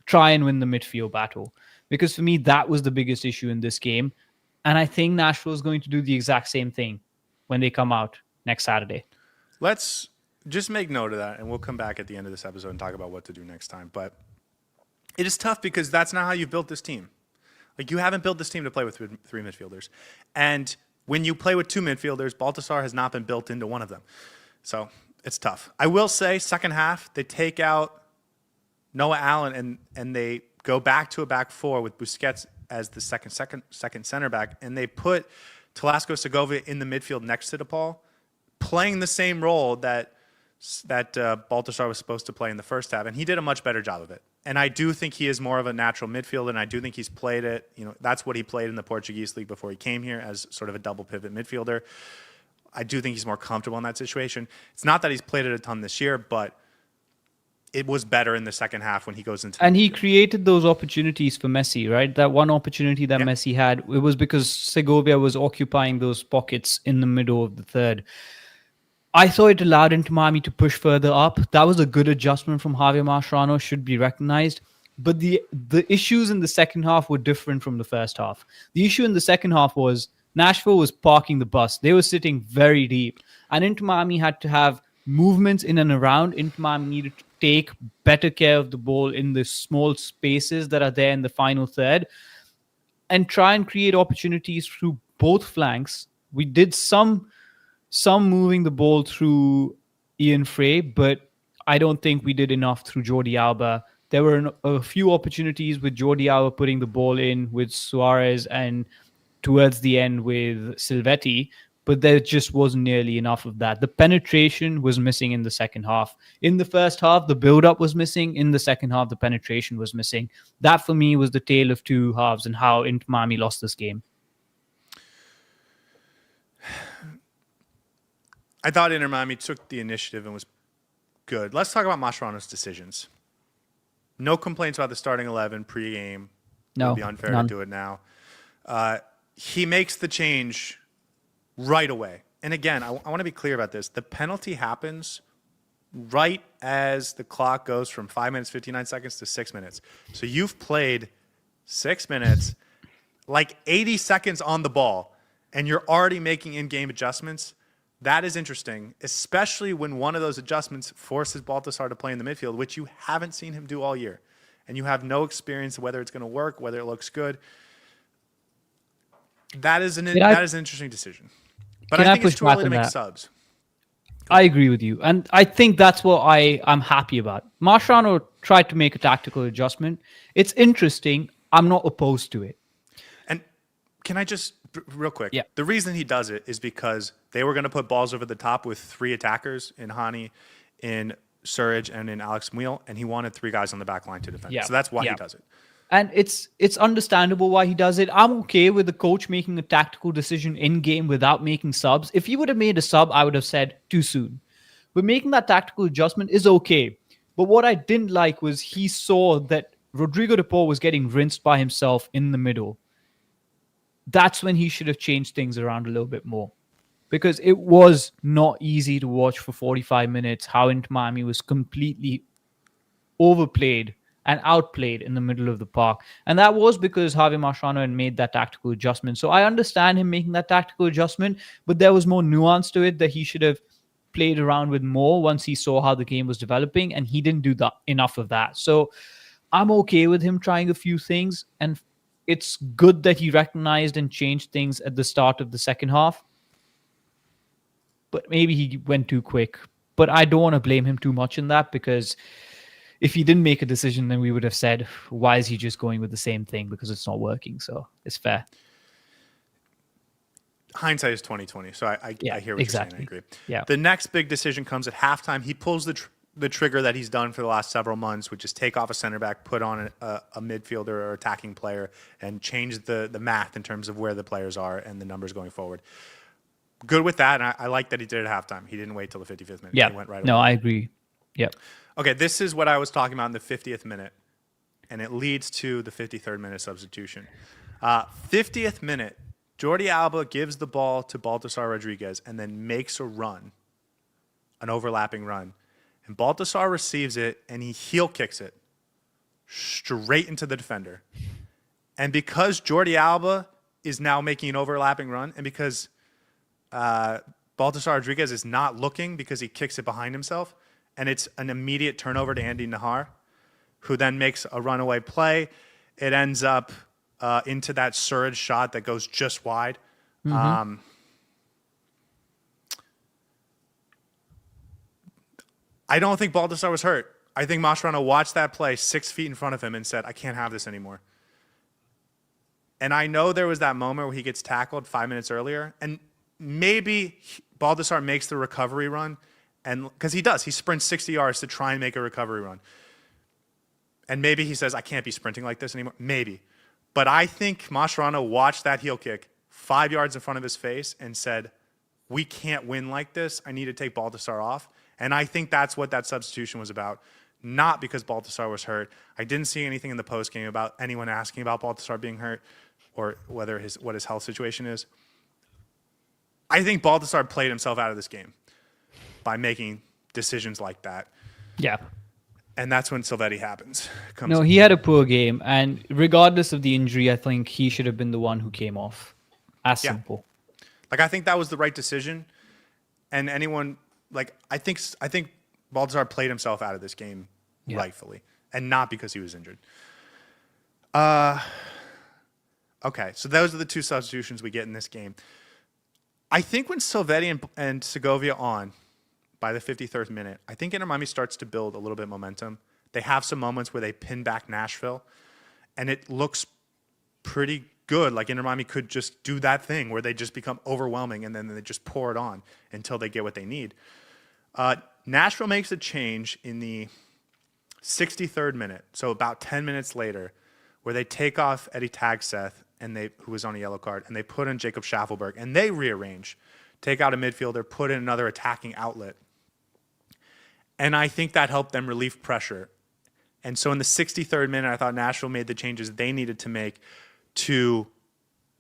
try and win the midfield battle. Because for me, that was the biggest issue in this game. And I think Nashville is going to do the exact same thing when they come out next Saturday. Let's just make note of that, and we'll come back at the end of this episode and talk about what to do next time. But it is tough because that's not how you built this team. Like, you haven't built this team to play with 3 midfielders. And when you play with 2 midfielders, Baltasar has not been built into one of them. So it's tough. I will say, second half, they take out Noah Allen and they go back to a back 4 with Busquets as the second center back, and they put Telasco Segovia in the midfield next to DePaul, playing the same role that Baltasar was supposed to play in the first half, and he did a much better job of it. And I do think he is more of a natural midfielder, and I do think he's played it. You know, that's what he played in the Portuguese league before he came here, as sort of a double pivot midfielder. I do think he's more comfortable in that situation. It's not that he's played it a ton this year, but it was better in the second half when he goes into. And he created those opportunities for Messi, right? That one opportunity that Messi had, it was because Segovia was occupying those pockets in the middle of the third. I thought it allowed Inter Miami to push further up. That was a good adjustment from Javier Mascherano, should be recognized. But the issues in the second half were different from the first half. The issue in the second half was Nashville was parking the bus. They were sitting very deep. And Inter Miami had to have movements in and around. Inter Miami needed to take better care of the ball in the small spaces that are there in the final third and try and create opportunities through both flanks. We did some moving the ball through Ian Frey, but I don't think we did enough through Jordi Alba. There were a few opportunities with Jordi Alba putting the ball in with Suarez and towards the end with Silvetti, but there just wasn't nearly enough of that. The penetration was missing in the second half. In the first half, the build-up was missing. In the second half, the penetration was missing. That, for me, was the tale of 2 halves and how Inter Miami lost this game. I thought Inter Miami took the initiative and was good. Let's talk about Mascherano's decisions. No complaints about the starting 11 pre-game. No, it would be unfair none. to do it now. He makes the change right away. And again, I want to be clear about this. The penalty happens right as the clock goes from 5 minutes, 59 seconds to 6 minutes. So you've played 6 minutes, like 80 seconds on the ball, and you're already making in-game adjustments. That is interesting, especially when one of those adjustments forces Baltasar to play in the midfield, which you haven't seen him do all year. And you have no experience whether it's going to work, whether it looks good. That is an interesting decision. But I think it's too early to make subs. I agree with you. And I think that's what I'm happy about. Mascherano tried to make a tactical adjustment. It's interesting. I'm not opposed to it. And can I just, real quick, Yeah. the reason he does it is because They were going to put balls over the top with 3 attackers in Hani, in Surridge, and in Alex Muil, and he wanted 3 guys on the back line to defend. Yeah. So that's why he does it. And it's understandable why he does it. I'm okay with the coach making a tactical decision in game without making subs. If he would have made a sub, I would have said too soon. But making that tactical adjustment is okay. But what I didn't like was he saw that Rodrigo de Paul was getting rinsed by himself in the middle. That's when he should have changed things around a little bit more. Because it was not easy to watch for 45 minutes how Inter Miami was completely overplayed and outplayed in the middle of the park. And that was because Javier Mascherano had made that tactical adjustment. So I understand him making that tactical adjustment, but there was more nuance to it that he should have played around with more once he saw how the game was developing, and he didn't do that enough of that. So I'm okay with him trying a few things, and it's good that he recognized and changed things at the start of the second half. But maybe he went too quick. But I don't want to blame him too much in that, because if he didn't make a decision, then we would have said, why is he just going with the same thing? Because it's not working. So it's fair. Hindsight is 2020. So I hear what you're saying. I agree. Yeah. The next big decision comes at halftime. He pulls the trigger that he's done for the last several months, which is take off a center back, put on a midfielder or attacking player, and change the math in terms of where the players are and the numbers going forward. Good with that, and I like that he did it at halftime. He didn't wait till the 55th minute. Yeah. He went right No, away. I agree. Yeah. Okay, this is what I was talking about in the 50th minute, and it leads to the 53rd minute substitution. 50th minute, Jordi Alba gives the ball to Baltasar Rodriguez and then makes a run, an overlapping run. And Baltasar receives it, and he heel kicks it straight into the defender. And because Jordi Alba is now making an overlapping run, and because Baltasar Rodriguez is not looking because he kicks it behind himself, and it's an immediate turnover to Andy Nahar, who then makes a runaway play. It ends up into that Surridge shot that goes just wide. Mm-hmm. I don't think Baltasar was hurt. I think Mascherano watched that play 6 feet in front of him and said, I can't have this anymore. And I know there was that moment where he gets tackled 5 minutes earlier, and maybe Baltasar makes the recovery run, and because he does. He sprints 60 yards to try and make a recovery run. And maybe he says, I can't be sprinting like this anymore. Maybe. But I think Mascherano watched that heel kick 5 yards in front of his face and said, we can't win like this. I need to take Baltasar off. And I think that's what that substitution was about. Not because Baltasar was hurt. I didn't see anything in the postgame about anyone asking about Baltasar being hurt or what his health situation is. I think Baltasar played himself out of this game by making decisions like that. Yeah. And that's when Silvetti happens. No, he had a poor game. And regardless of the injury, I think he should have been the one who came off. As simple. Like, I think that was the right decision. And anyone, like, I think Baltasar played himself out of this game rightfully. And not because he was injured. Okay, so those are the 2 substitutions we get in this game. I think when Silvetti and Segovia on by the 53rd minute, I think Inter Miami starts to build a little bit of momentum. They have some moments where they pin back Nashville, and it looks pretty good. Like Inter Miami could just do that thing where they just become overwhelming, and then they just pour it on until they get what they need. Nashville makes a change in the 63rd minute, so about 10 minutes later, where they take off Eddie Tagseth, who was on a yellow card, and they put in Jacob Schaffelberg, and they rearrange, take out a midfielder, put in another attacking outlet. And I think that helped them relieve pressure. And so in the 63rd minute, I thought Nashville made the changes they needed to make to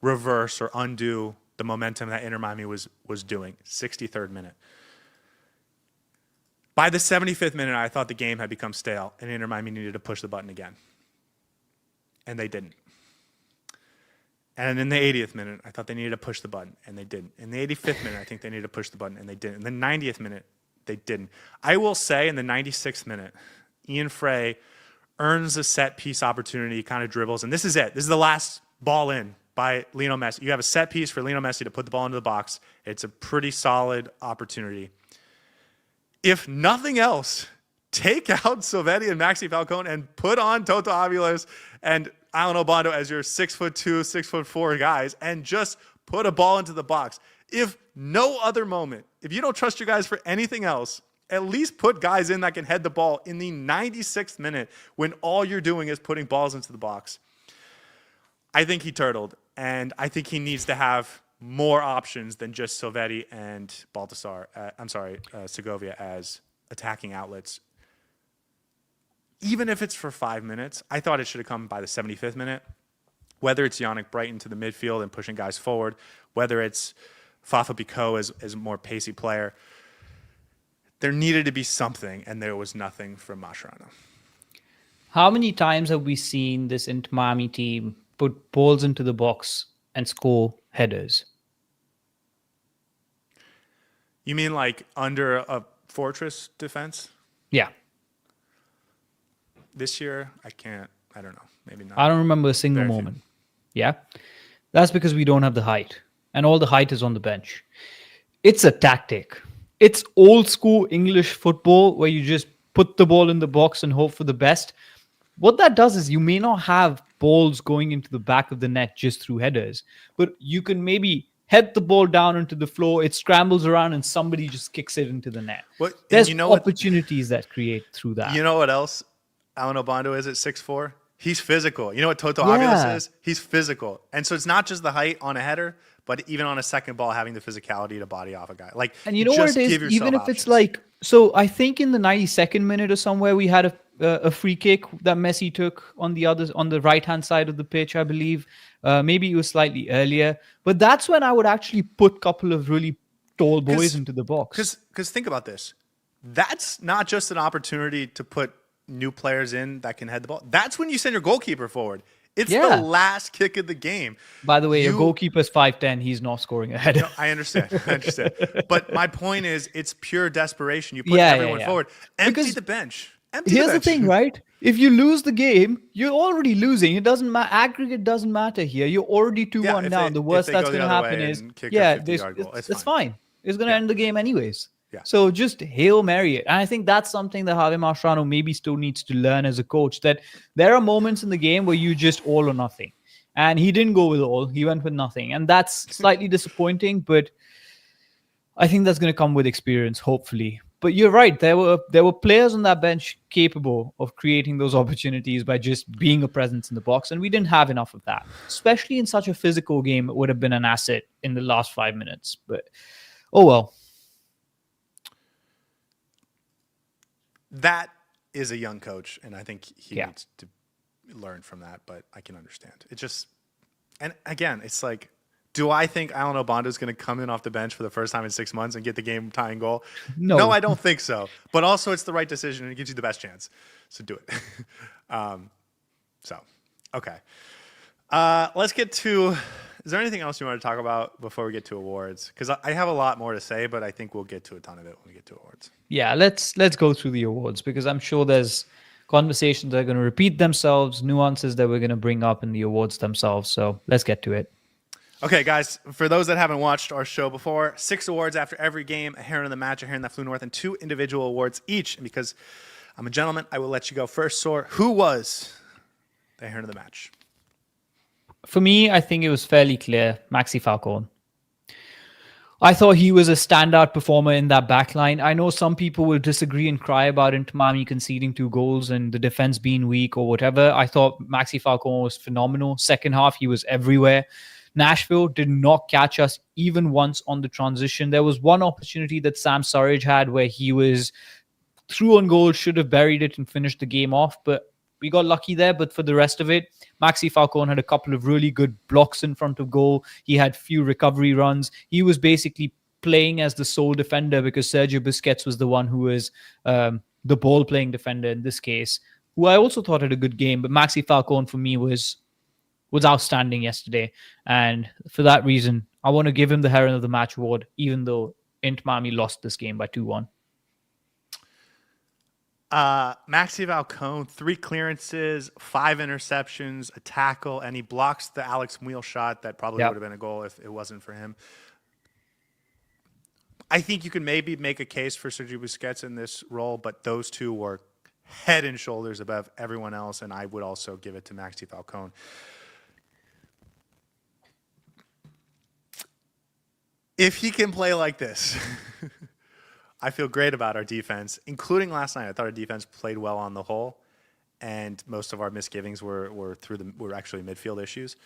reverse or undo the momentum that Inter Miami was doing. 63rd minute. By the 75th minute, I thought the game had become stale, and Inter Miami needed to push the button again. And they didn't. And in the 80th minute, I thought they needed to push the button, and they didn't. In the 85th minute, I think they needed to push the button, and they didn't. In the 90th minute, they didn't. I will say in the 96th minute, Ian Frey earns a set-piece opportunity, kind of dribbles, and this is it. This is the last ball in by Lionel Messi. You have a set piece for Lionel Messi to put the ball into the box. It's a pretty solid opportunity. If nothing else, take out Silvetti and Maxi Falcon and put on Toto Aviles and Alan Obando as your 6'2", 6'4" guys, and just put a ball into the box. if no other moment, if you don't trust your guys for anything else, at least put guys in that can head the ball in the 96th minute when all you're doing is putting balls into the box. I think he turtled, and I think he needs to have more options than just Silvetti and Segovia as attacking outlets. Even if it's for 5 minutes, I thought it should have come by the 75th minute. Whether it's Yannick Brighton to the midfield and pushing guys forward, whether it's Fafa Picault as a more pacey player, there needed to be something, and there was nothing from Mascherano. How many times have we seen this Inter Miami team put balls into the box and score headers? You mean like under a fortress defense? Yeah. This year, I don't know. Maybe not. I don't remember a single moment. Yeah. That's because we don't have the height, and all the height is on the bench. It's a tactic. It's old school English football where you just put the ball in the box and hope for the best. What that does is you may not have balls going into the back of the net just through headers, but you can maybe head the ball down into the floor, it scrambles around, and somebody just kicks it into the net. There's opportunities that create through that. You know what else Alan Obando is at 6'4"? He's physical. You know what Toto Aviles is? He's physical. And so it's not just the height on a header, but even on a second ball, having the physicality to body off a guy. Like, and you know what it is? Even if it's like, so I think in the 92nd minute or somewhere, we had a free kick that Messi took on the right-hand side of the pitch, I believe. Maybe it was slightly earlier. But that's when I would actually put a couple of really tall boys into the box. Because think about this. That's not just an opportunity to put new players in that can head the ball. That's when you send your goalkeeper forward. It's the last kick of the game. By the way, your goalkeeper's 5'10". He's not scoring a header. No, I understand. But my point is, it's pure desperation. You put everyone forward. Empty the bench. Here's the thing, right? If you lose the game, you're already losing. It doesn't matter. Aggregate doesn't matter here. You're already 2-1 down. The worst that's going to happen is, it's fine. It's going to end the game anyways. Yeah. So just Hail Mary it. And I think that's something that Javier Mascherano maybe still needs to learn as a coach, that there are moments in the game where you just all or nothing. And he didn't go with all. He went with nothing. And that's slightly disappointing, but I think that's going to come with experience, hopefully. But you're right. There were players on that bench capable of creating those opportunities by just being a presence in the box. And we didn't have enough of that. Especially in such a physical game, it would have been an asset in the last 5 minutes. But, oh well. That is a young coach, and I think he needs to learn from that, but I can understand. It just, and again, it's like, do I think Alan Obando is going to come in off the bench for the first time in 6 months and get the game-tying goal? No, I don't think so. But also, it's the right decision, and it gives you the best chance. So do it. Okay. Let's get to, is there anything else you want to talk about before we get to awards? Because I have a lot more to say, but I think we'll get to a ton of it when we get to awards. Yeah, let's go through the awards, because I'm sure there's conversations that are going to repeat themselves, nuances that we're going to bring up in the awards themselves. So let's get to it. Okay, guys, for those that haven't watched our show before, 6 awards after every game, a Heron of the Match, a Heron that flew north, and 2 individual awards each. And because I'm a gentleman, I will let you go first, Saur. Who was the Heron of the Match? For me, I think it was fairly clear. Maxi Falcon. I thought he was a standout performer in that backline. I know some people will disagree and cry about Inter Miami conceding 2 goals and the defense being weak or whatever. I thought Maxi Falcon was phenomenal. Second half, he was everywhere. Nashville did not catch us even once on the transition. There was one opportunity that Sam Surridge had where he was through on goal, should have buried it and finished the game off, but we got lucky there. But for the rest of it, Maxi Falcon had a couple of really good blocks in front of goal. He had few recovery runs. He was basically playing as the sole defender because Sergio Busquets was the one who was the ball-playing defender in this case, who I also thought had a good game. But Maxi Falcon, for me, was outstanding yesterday. And for that reason, I want to give him the Heron of the Match award, even though Inter Miami lost this game by 2-1. Maxi Falcon, 3 clearances, 5 interceptions, a tackle, and he blocks the Alex Muil shot that probably would have been a goal if it wasn't for him. I think you can maybe make a case for Sergio Busquets in this role, but those 2 were head and shoulders above everyone else, and I would also give it to Maxi Falcon. if he can play like this, I feel great about our defense, including last night. I thought our defense played well on the whole, and most of our misgivings were actually midfield issues,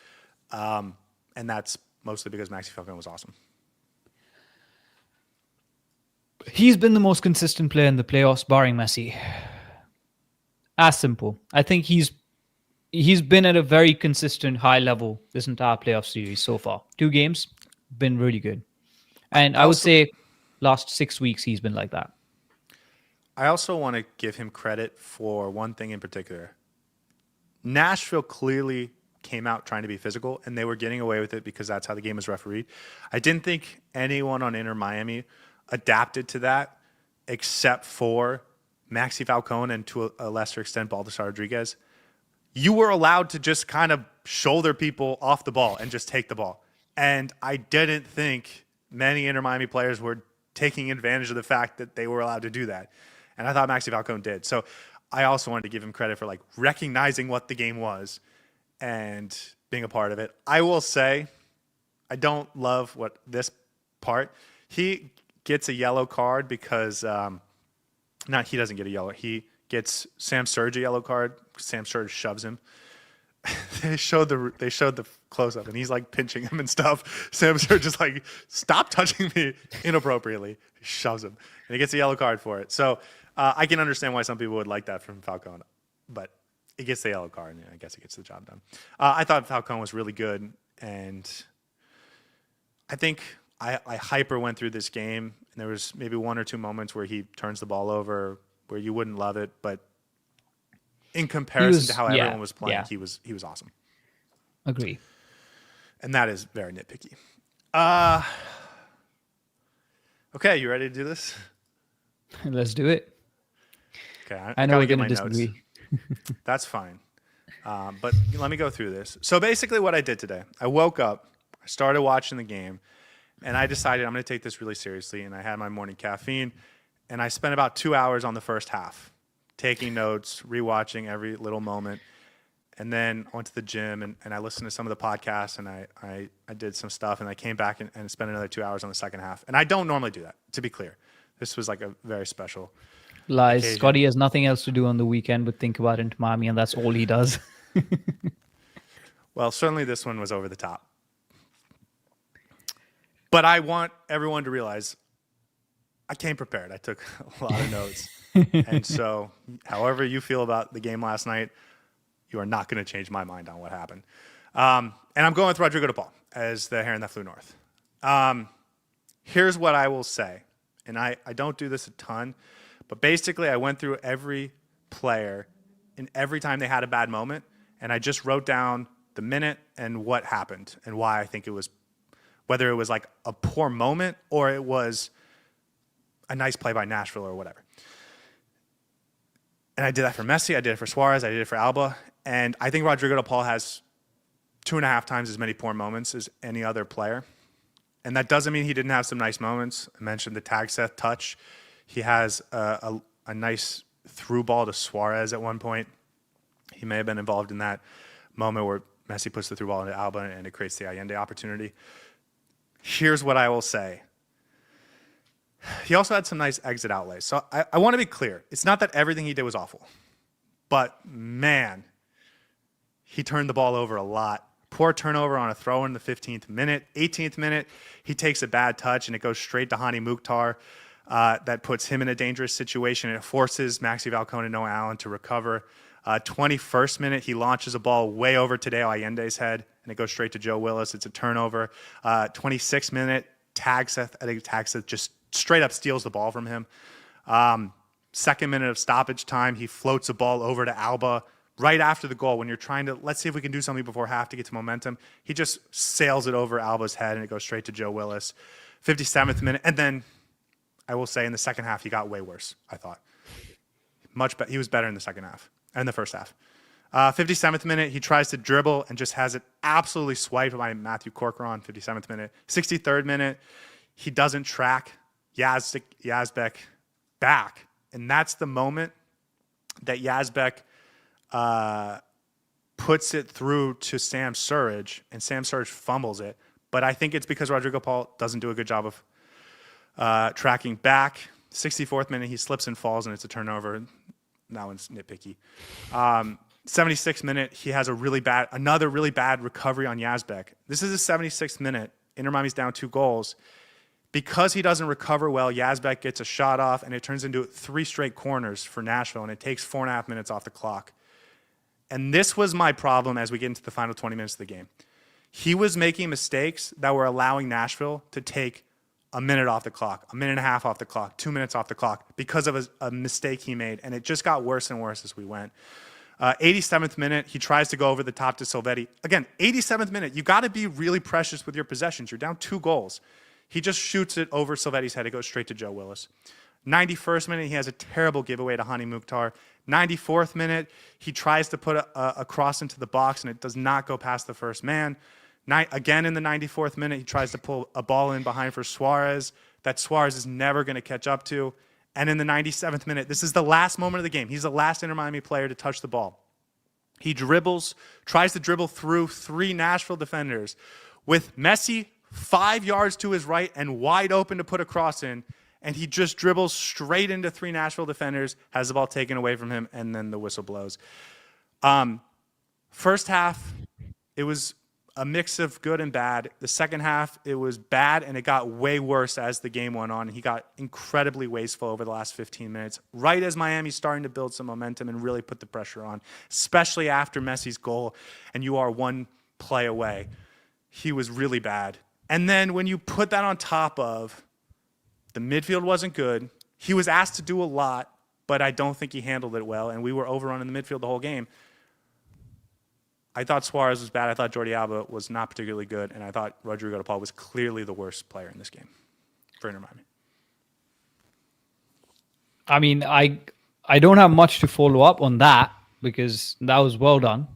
and that's mostly because Maxi Falcon was awesome. He's been the most consistent player in the playoffs, barring Messi. As simple. I think he's been at a very consistent high level this entire playoff series so far. 2 games, been really good. And I would say last 6 weeks he's been like that. I also want to give him credit for one thing in particular. Nashville clearly came out trying to be physical, and they were getting away with it because that's how the game was refereed. I didn't think anyone on Inter Miami adapted to that except for Maxi Falcon and to a lesser extent Baldassar Rodriguez. You were allowed to just kind of shoulder people off the ball and just take the ball. And I didn't think many Inter Miami players were taking advantage of the fact that they were allowed to do that. And I thought Maxi Falcon did. So I also wanted to give him credit for like recognizing what the game was and being a part of it. I will say, I don't love what this part. He gets a yellow card because he doesn't get a yellow. He gets Sam Surge a yellow card. Sam Surge shoves him. They showed the close up and he's like pinching him and stuff. Sam Surge is like, stop touching me inappropriately. He shoves him and he gets a yellow card for it. So I can understand why some people would like that from Falcon, but he gets the yellow card and I guess he gets the job done. I thought Falcon was really good, and I think I hyper went through this game, and there was maybe 1 or 2 moments where he turns the ball over where you wouldn't love it, but in comparison to how everyone was playing, he was awesome. Agree. And that is very nitpicky. Okay, you ready to do this? Let's do it. Okay, I know we're going to disagree. That's fine. But let me go through this. So basically what I did today, I woke up, I started watching the game, and I decided I'm going to take this really seriously, and I had my morning caffeine, and I spent about 2 hours on the first half, taking notes, rewatching every little moment, and then I went to the gym, and I listened to some of the podcasts, and I did some stuff, and I came back and spent another 2 hours on the second half. And I don't normally do that, to be clear. This was like a very special Lies. occasion. Scotty has nothing else to do on the weekend but think about Inter Miami, and that's all he does. Well, certainly this one was over the top. But I want everyone to realize I came prepared. I took a lot of notes. And so however you feel about the game last night, you are not going to change my mind on what happened. And I'm going with Rodrigo de Paul as the Heron that flew north. Here's what I will say. And I don't do this a ton, but basically I went through every player and every time they had a bad moment, and I just wrote down the minute and what happened and why I think it was, whether it was like a poor moment or it was a nice play by Nashville or whatever. And I did that for Messi, I did it for Suarez, I did it for Alba, and I think Rodrigo de Paul has 2.5 times as many poor moments as any other player. And that doesn't mean he didn't have some nice moments. I mentioned the tag Seth touch. He has a nice through ball to Suarez at one point. He may have been involved in that moment where Messi puts the through ball into Alba and it creates the Allende opportunity. Here's what I will say. He also had some nice exit outlays. So I want to be clear. It's not that everything he did was awful. But, man, he turned the ball over a lot. Poor turnover on a throw in the 15th minute. 18th minute, he takes a bad touch, and it goes straight to Hani Mukhtar. That puts him in a dangerous situation. It forces Maxi Falcon and Noah Allen to recover. 21st minute, he launches a ball way over Tadeo Allende's head, and it goes straight to Joe Willis. It's a turnover. 26th minute, Tagseth just straight up steals the ball from him. Second minute of stoppage time, he floats a ball over to Alba right after the goal when you're trying to, let's see if we can do something before half to get to momentum. He just sails it over Alba's head, and it goes straight to Joe Willis. 57th minute, and then I will say in the second half, he got way worse, I thought. He was better in the second half and the first half. 57th minute, he tries to dribble and just has it absolutely swiped by Matthew Corcoran, 57th minute. 63rd minute, he doesn't track Yazbek back. And that's the moment that Yazbek puts it through to Sam Surridge, and Sam Surridge fumbles it. but I think it's because Rodrigo de Paul doesn't do a good job of tracking back. 64th minute, he slips and falls, and it's a turnover. That one's nitpicky. 76th minute, he has another really bad recovery on Yazbek. This is the 76th minute. Inter Miami's down 2 goals. Because he doesn't recover well, Yazbek gets a shot off, and it turns into 3 straight corners for Nashville, and it takes 4.5 minutes off the clock. And this was my problem as we get into the final 20 minutes of the game. He was making mistakes that were allowing Nashville to take a minute off the clock, a minute and a half off the clock, 2 minutes off the clock because of a mistake he made, and it just got worse and worse as we went. 87th minute, he tries to go over the top to Silvetti. Again, 87th minute, you got to be really precious with your possessions. You're down 2 goals. He just shoots it over Silvetti's head. It goes straight to Joe Willis. 91st minute, he has a terrible giveaway to Hani Mukhtar. 94th minute, he tries to put a cross into the box, and it does not go past the first man. Again, in the 94th minute, he tries to pull a ball in behind for Suarez that Suarez is never going to catch up to. And in the 97th minute, this is the last moment of the game. He's the last Inter Miami player to touch the ball. He tries to dribble through 3 Nashville defenders with Messi 5 yards to his right and wide open to put a cross in. And he just dribbles straight into 3 Nashville defenders, has the ball taken away from him, and then the whistle blows. First half, it was a mix of good and bad. The second half, it was bad, and it got way worse as the game went on. He got incredibly wasteful over the last 15 minutes, right as Miami's starting to build some momentum and really put the pressure on, especially after Messi's goal, and you are 1 play away. He was really bad. And then when you put that on top of the midfield wasn't good, he was asked to do a lot, but I don't think he handled it well, and we were overrun in the midfield the whole game. I thought Suarez was bad. I thought Jordi Alba was not particularly good, and I thought Rodrigo de Paul was clearly the worst player in this game for Inter Miami. I mean, I don't have much to follow up on that because that was well done.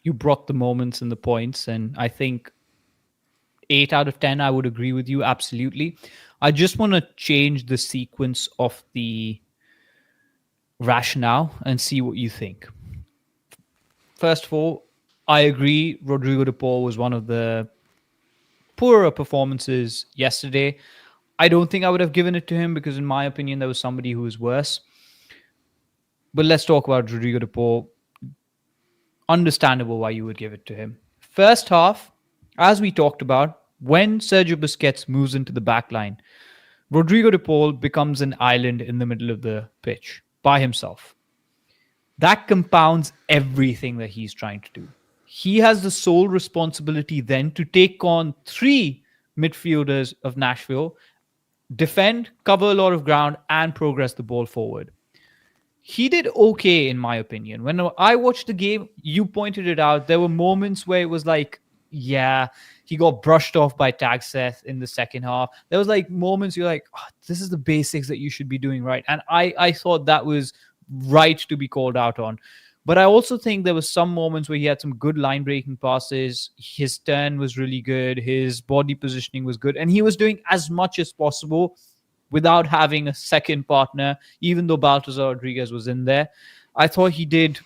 You brought the moments and the points, and I think 8 out of 10, I would agree with you, absolutely. I just want to change the sequence of the rationale and see what you think. First of all, I agree Rodrigo de Paul was one of the poorer performances yesterday. I don't think I would have given it to him because, in my opinion, there was somebody who was worse. But let's talk about Rodrigo de Paul. Understandable why you would give it to him. First half, as we talked about, when Sergio Busquets moves into the back line, Rodrigo de Paul becomes an island in the middle of the pitch by himself. That compounds everything that he's trying to do. He has the sole responsibility then to take on 3 midfielders of Nashville, defend, cover a lot of ground, and progress the ball forward. He did okay, in my opinion. When I watched the game, you pointed it out. There were moments where it was like, yeah, he got brushed off by Tagseth in the second half. There was like moments you're like, oh, this is the basics that you should be doing right. And I thought that was right to be called out on. But I also think there was some moments where he had some good line-breaking passes. His turn was really good. His body positioning was good. And he was doing as much as possible without having a second partner, even though Baltazar Rodriguez was in there. I thought he did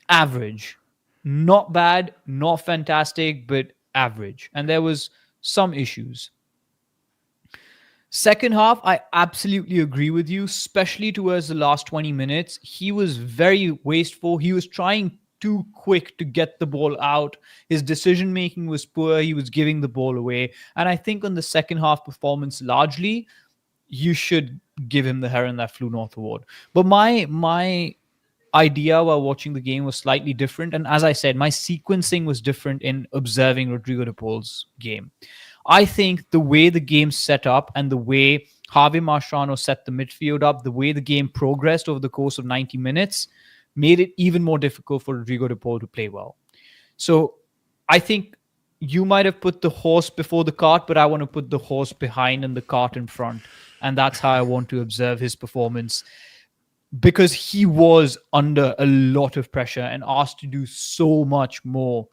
average. Not bad, not fantastic, but average. And there was some issues. Second half, I absolutely agree with you, especially towards the last 20 minutes. He was very wasteful. He was trying too quick to get the ball out. His decision-making was poor. He was giving the ball away. And I think on the second half performance, largely, you should give him the Heron That Flew North award. But my idea while watching the game was slightly different. And as I said, my sequencing was different in observing Rodrigo de Paul's game. I think the way the game set up and the way Javier Mascherano set the midfield up, the way the game progressed over the course of 90 minutes, made it even more difficult for Rodrigo de Paul to play well. So I think you might have put the horse before the cart, but I want to put the horse behind and the cart in front. And that's how I want to observe his performance, because he was under a lot of pressure and asked to do so much more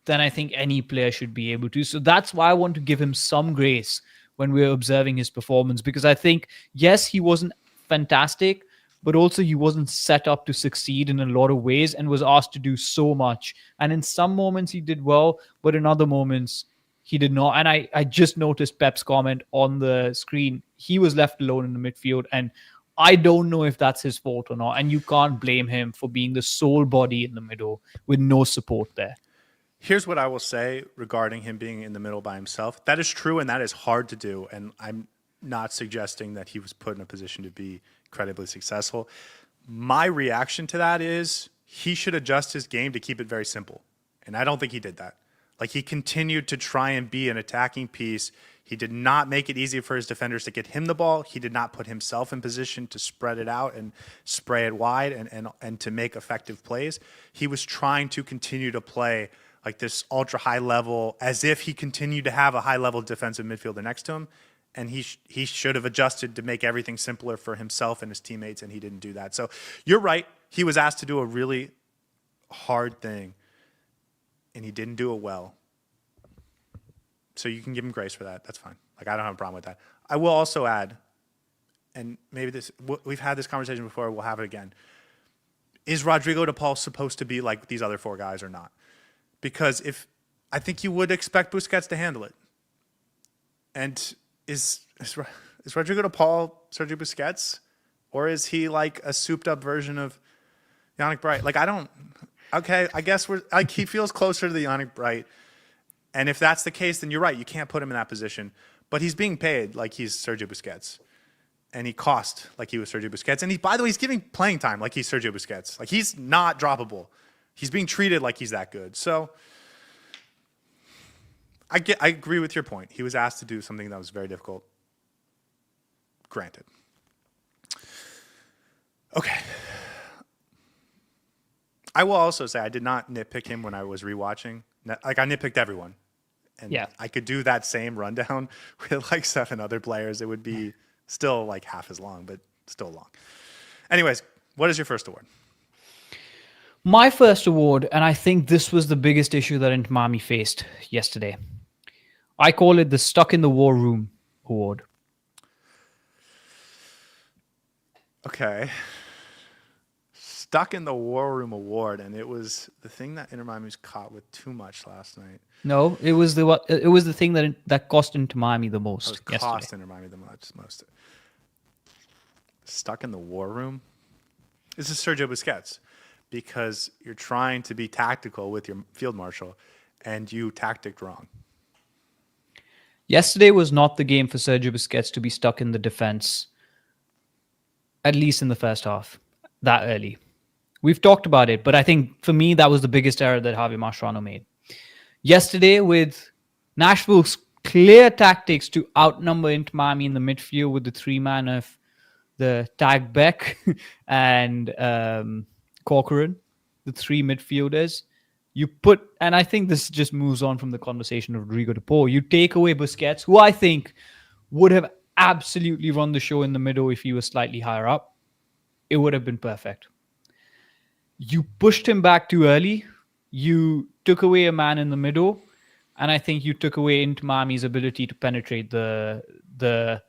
than I think any player should be able to. So that's why I want to give him some grace when we're observing his performance, because I think, yes, he wasn't fantastic, but also he wasn't set up to succeed in a lot of ways and was asked to do so much. And in some moments he did well, but in other moments He did not. And I just noticed Pep's comment on the screen. He was left alone in the midfield. And I don't know if that's his fault or not. And you can't blame him for being the sole body in the middle with no support there. Here's what I will say regarding him being in the middle by himself. That is true, and that is hard to do. And I'm not suggesting that he was put in a position to be incredibly successful. My reaction to that is he should adjust his game to keep it very simple. And I don't think he did that. Like, he continued to try and be an attacking piece. He did not make it easy for his defenders to get him the ball. He did not put himself in position to spread it out and spray it wide and to make effective plays. He was trying to continue to play like this ultra high level, as if he continued to have a high level defensive midfielder next to him. And he should have adjusted to make everything simpler for himself and his teammates, and he didn't do that. So you're right. He was asked to do a really hard thing, and he didn't do it well. So you can give him grace for that. That's fine. Like, I don't have a problem with that. I will also add, and maybe we've had this conversation before, we'll have it again. Is Rodrigo de Paul supposed to be like these other four guys or not? Because I think you would expect Busquets to handle it. And is Rodrigo de Paul Sergio Busquets? Or is he like a souped up version of Yannick Bright? Like, I guess he feels closer to the Yannick Bright. And if that's the case, then you're right. You can't put him in that position. But he's being paid like he's Sergio Busquets. And he cost like he was Sergio Busquets. And by the way, he's giving playing time like he's Sergio Busquets. Like, he's not droppable. He's being treated like he's that good. So I agree with your point. He was asked to do something that was very difficult. Granted. Okay. I will also say I did not nitpick him when I was rewatching. Like, I nitpicked everyone. And yeah, I could do that same rundown with like 7 other players. It would be still like half as long, but still long. Anyways, what is your first award? My first award, and I think this was the biggest issue that Inter Miami faced yesterday. I call it the Stuck in the War Room Award. Okay. Stuck in the War Room Award, and it was the thing that Inter Miami was caught with too much last night. No, it was the thing that cost Inter Miami the most. It cost Inter Miami the most. Stuck in the War Room? This is Sergio Busquets, because you're trying to be tactical with your field marshal, and you tacticked wrong. Yesterday was not the game for Sergio Busquets to be stuck in the defense, at least in the first half, that early. We've talked about it, but I think for me, that was the biggest error that Javier Mascherano made. Yesterday, with Nashville's clear tactics to outnumber Inter Miami in the midfield with the 3-man of the Tag Beck and Corcoran, the 3 midfielders, and I think this just moves on from the conversation of Rodrigo de Paul. You take away Busquets, who I think would have absolutely run the show in the middle if he was slightly higher up. It would have been perfect. You pushed him back too early. You took away a man in the middle. And I think you took away Inter Miami's ability to penetrate the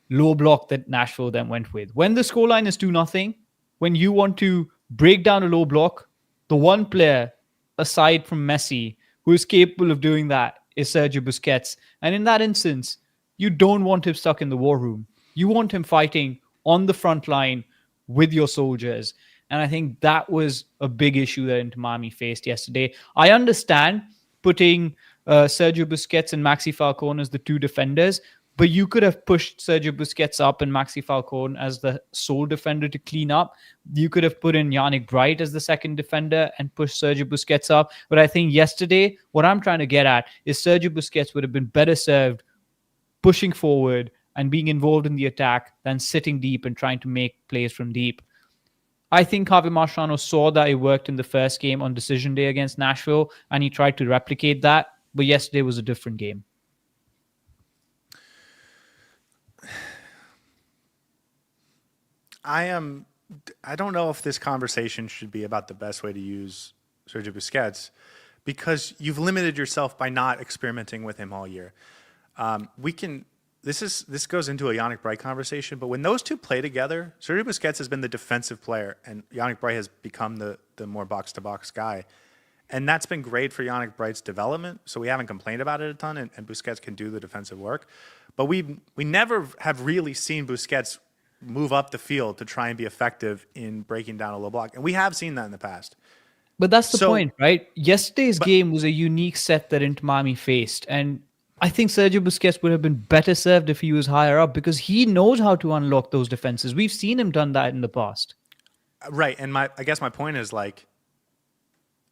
low block that Nashville then went with. When the scoreline is 2-0, when you want to break down a low block, the one player, aside from Messi, who is capable of doing that is Sergio Busquets. And in that instance, you don't want him stuck in the war room. You want him fighting on the front line with your soldiers. And I think that was a big issue that Inter Miami faced yesterday. I understand putting Sergio Busquets and Maxi Falcon as the 2 defenders, but you could have pushed Sergio Busquets up and Maxi Falcon as the sole defender to clean up. You could have put in Yannick Bright as the second defender and pushed Sergio Busquets up. But I think yesterday, what I'm trying to get at is Sergio Busquets would have been better served pushing forward and being involved in the attack than sitting deep and trying to make plays from deep. I think Javier Mascherano saw that it worked in the first game on decision day against Nashville, and he tried to replicate that. But yesterday was a different game. I don't know if this conversation should be about the best way to use Sergio Busquets, because you've limited yourself by not experimenting with him all year. This goes into a Yannick Bright conversation, but when those two play together, Sergio Busquets has been the defensive player, and Yannick Bright has become the more box-to-box guy. And that's been great for Yannick Bright's development. So we haven't complained about it a ton, and Busquets can do the defensive work. But we never have really seen Busquets move up the field to try and be effective in breaking down a low block. And we have seen that in the past. But that's the point, right? Yesterday's game was a unique set that Inter Miami faced. And I think Sergio Busquets would have been better served if he was higher up because he knows how to unlock those defenses. We've seen him done that in the past. Right. And I guess my point is, like,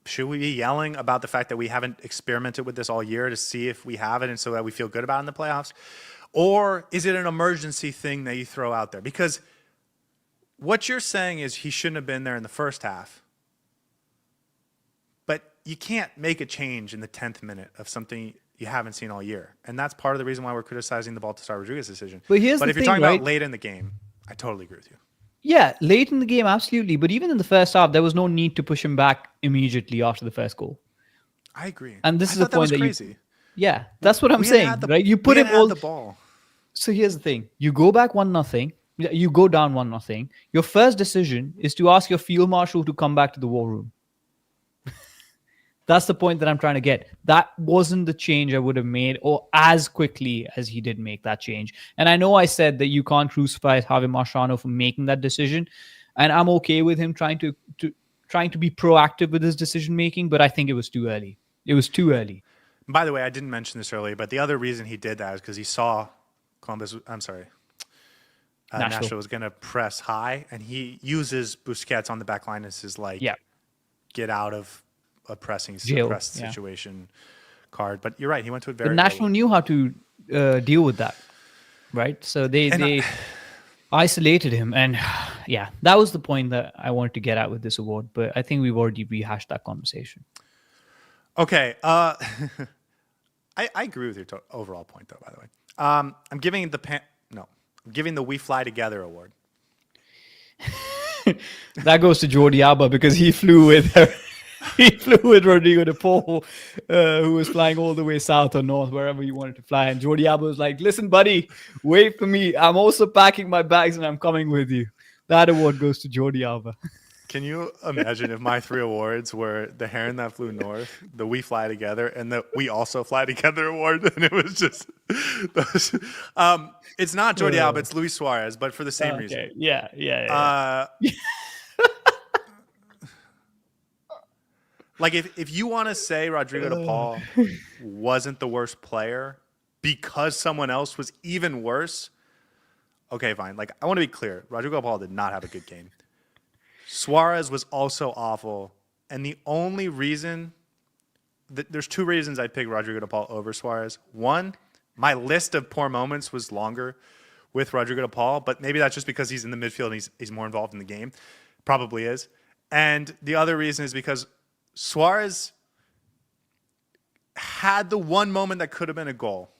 should we be yelling about the fact that we haven't experimented with this all year to see if we have it and so that we feel good about it in the playoffs? Or is it an emergency thing that you throw out there? Because what you're saying is he shouldn't have been there in the first half. But you can't make a change in the 10th minute of something you haven't seen all year. And that's part of the reason why we're criticizing the Baltasar Rodriguez decision. But if you're talking right? about late in the game, I totally agree with you. Yeah, late in the game, absolutely. But even in the first half, there was no need to push him back immediately after the first goal. I agree. And this is the point that crazy. Yeah, that's what I'm saying, right? You put him all the ball. So here's the thing: you go back 1-0, you go down 1-0. Your first decision is to ask your field marshal to come back to the war room. That's the point that I'm trying to get. That wasn't the change I would have made, or as quickly as he did make that change. And I know I said that you can't crucify Javier Mascherano for making that decision, and I'm okay with him trying to be proactive with his decision making. But I think it was too early. It was too early. By the way, I didn't mention this earlier, but the other reason he did that is because he saw Nashville was going to press high, and he uses Busquets on the back line as his get out of a press situation card. But you're right, he went to it very. But Nashville knew how to deal with that, right? So they isolated him, and that was the point that I wanted to get at with this award. But I think we've already rehashed that conversation. Okay, I agree with your overall point, though. By the way, I'm giving the "We Fly Together" award. That goes to Jordi Alba because he flew with Rodrigo de Paul, who was flying all the way south or north, wherever you wanted to fly. And Jordi Alba was like, "Listen, buddy, wait for me. I'm also packing my bags and I'm coming with you." That award goes to Jordi Alba. Can you imagine if my 3 awards were the Heron That Flew North, the We Fly Together, and the We Also Fly Together award? And it was just those. It's not Jordi Alba, it's Luis Suarez, but for the same reason. Yeah. Like if you want to say Rodrigo de Paul wasn't the worst player because someone else was even worse, okay, fine. Like, I want to be clear. Rodrigo de Paul did not have a good game. Suarez was also awful. And the only reason there's 2 reasons I'd pick Rodrigo de Paul over Suarez. One, my list of poor moments was longer with Rodrigo de Paul, but maybe that's just because he's in the midfield and he's more involved in the game. Probably is. And the other reason is because Suarez had the one moment that could have been a goal.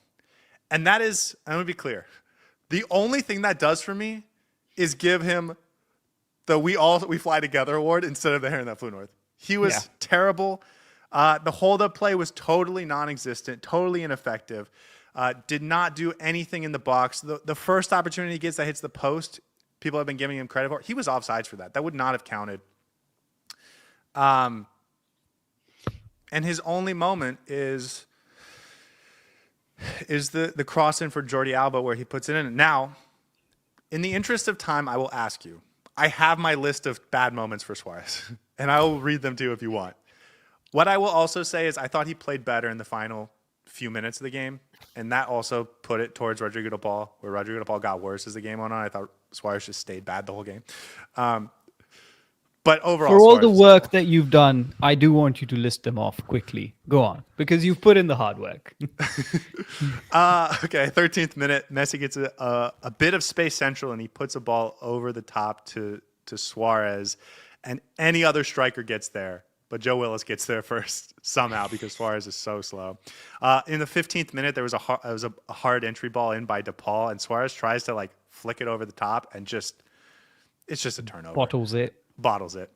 And that is, I'm going to be clear, the only thing that does for me is give him the We Fly Together award instead of the Heron That Flew North. He was terrible. The hold-up play was totally non-existent, totally ineffective. Did not do anything in the box. The first opportunity he gets that hits the post, people have been giving him credit for. He was offsides for that. That would not have counted. And his only moment is the cross in for Jordi Alba where he puts it in. Now, in the interest of time, I will ask you. I have my list of bad moments for Suarez, and I will read them to you if you want. What I will also say is I thought he played better in the final few minutes of the game, and that also put it towards Rodrigo de Paul, where Rodrigo de Paul got worse as the game went on. I thought Suarez just stayed bad the whole game. But overall, for all the work that you've done, I do want you to list them off quickly. Go on, because you've put in the hard work. Okay, 13th minute, Messi gets a bit of space central, and he puts a ball over the top to Suarez, and any other striker gets there. But Joe Willis gets there first somehow because Suarez is so slow. In the 15th minute, there was a hard entry ball in by De Paul, and Suarez tries to flick it over the top, and it's just a turnover. Bottles it.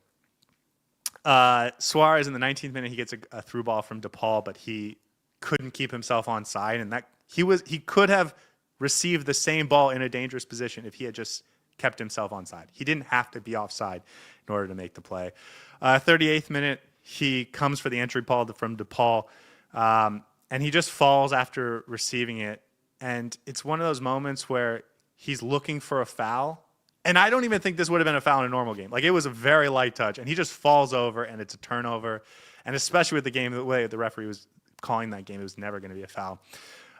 Suarez in the 19th minute, he gets a through ball from De Paul, but he couldn't keep himself on side, and that he could have received the same ball in a dangerous position if he had just kept himself on side. He didn't have to be offside in order to make the play. 38th minute, he comes for the entry ball from De Paul, and he just falls after receiving it. And it's one of those moments where he's looking for a foul. And I don't even think this would have been a foul in a normal game. Like, it was a very light touch, and he just falls over, and it's a turnover. And especially with the game, the way the referee was calling that game, it was never going to be a foul.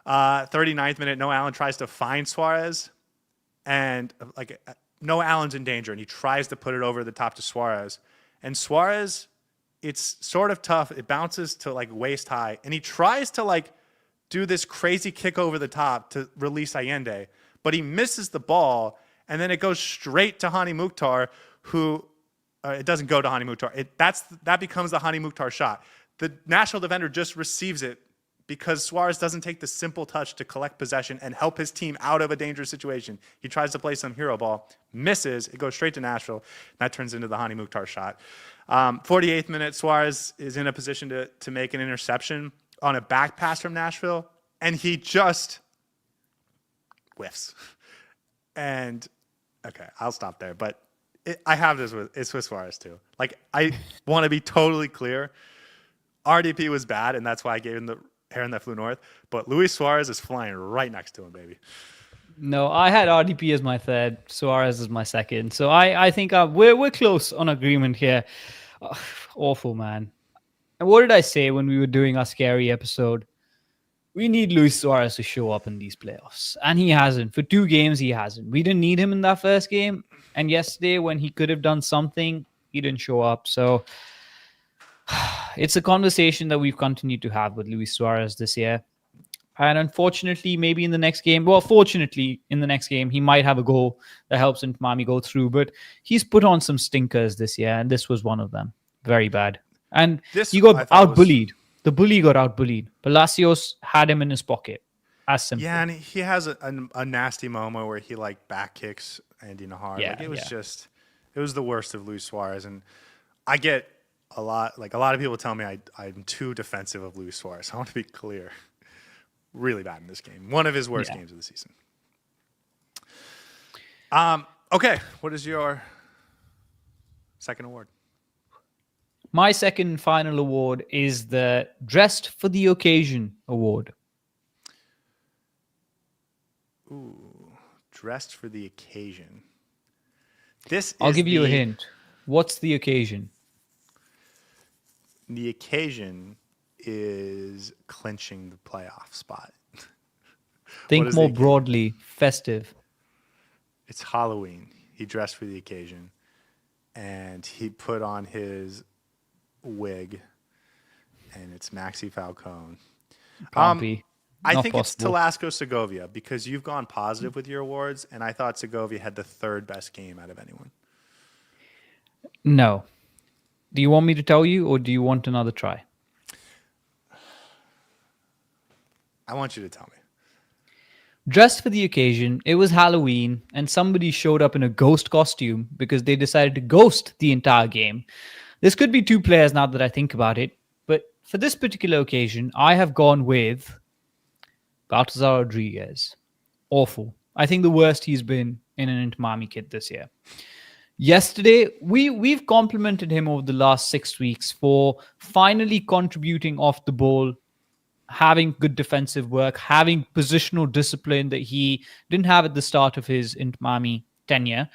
39th minute, Noah Allen tries to find Suarez, and Noah Allen's in danger, and he tries to put it over the top to Suarez. And Suarez, it's sort of tough. It bounces to like waist high, and he tries to like do this crazy kick over the top to release Allende, but he misses the ball. And then it goes straight to Hani Mukhtar, who it doesn't go to Hani Mukhtar. That becomes the Hani Mukhtar shot. The Nashville defender just receives it because Suarez doesn't take the simple touch to collect possession and help his team out of a dangerous situation. He tries to play some hero ball, misses, it goes straight to Nashville. That turns into the Hani Mukhtar shot. 48th minute, Suarez is in a position to make an interception on a back pass from Nashville, and he just whiffs. And okay, I'll stop there. But I have this with Suarez too. Like, I want to be totally clear. RDP was bad, and that's why I gave him the Heron that flew north. But Luis Suarez is flying right next to him, baby. No, I had RDP as my third, Suarez as my second. So I think we're close on agreement here. Awful, man. And what did I say when we were doing our scary episode? We need Luis Suarez to show up in these playoffs. And he hasn't. For 2 games, he hasn't. We didn't need him in that first game. And yesterday, when he could have done something, he didn't show up. So it's a conversation that we've continued to have with Luis Suarez this year. And unfortunately, maybe in the next game, fortunately, in the next game, he might have a goal that helps Inter Miami go through. But he's put on some stinkers this year, and this was one of them. Very bad. And he got out-bullied. The bully got out-bullied. Palacios had him in his pocket. As simple. Yeah, and he has a nasty moment where he like back kicks Andy Nahar. Yeah, like, it was the worst of Luis Suarez. And I get a lot of people tell me I'm too defensive of Luis Suarez. I want to be clear. Really bad in this game. One of his worst games of the season. Okay, what is your second award? My second and final award is the Dressed for the Occasion award. Ooh, Dressed for the Occasion. I'll give you a hint. What's the occasion? The occasion is clinching the playoff spot. Think more broadly, festive. It's Halloween. He dressed for the occasion, and he put on his wig, and it's Maxi Falcon. I think it's Telasco Segovia, because you've gone positive with your awards, and I thought Segovia had the 3rd best game out of anyone. No. Do you want me to tell you, or do you want another try? I want you to tell me. Dressed for the occasion, it was Halloween, and somebody showed up in a ghost costume because they decided to ghost the entire game. This could be 2 players now that I think about it, but for this particular occasion, I have gone with Baltazar Rodriguez. Awful. I think the worst he's been in an Inter Miami kit this year. Yesterday, we've complimented him over the last 6 weeks for finally contributing off the ball, having good defensive work, having positional discipline that he didn't have at the start of his Inter Miami tenure.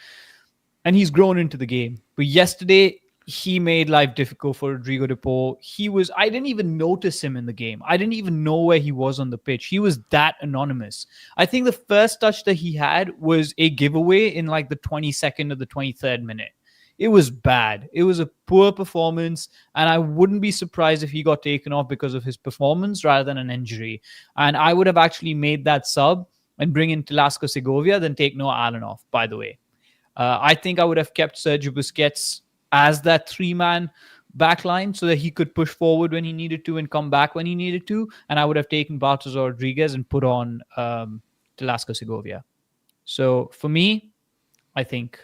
And he's grown into the game. But yesterday, he made life difficult for Rodrigo de Paul. I didn't even notice him in the game. I didn't even know where he was on the pitch. He was that anonymous. I think the first touch that he had was a giveaway in like the 22nd or the 23rd minute. It was bad. It was a poor performance, and I wouldn't be surprised if he got taken off because of his performance rather than an injury. And I would have actually made that sub and bring in Telasco Segovia than take Noah Allen off, by the way. I think I would have kept Sergio Busquets as that 3-man backline so that he could push forward when he needed to and come back when he needed to. And I would have taken Baltazar Rodriguez and put on Telasco Segovia. So for me, I think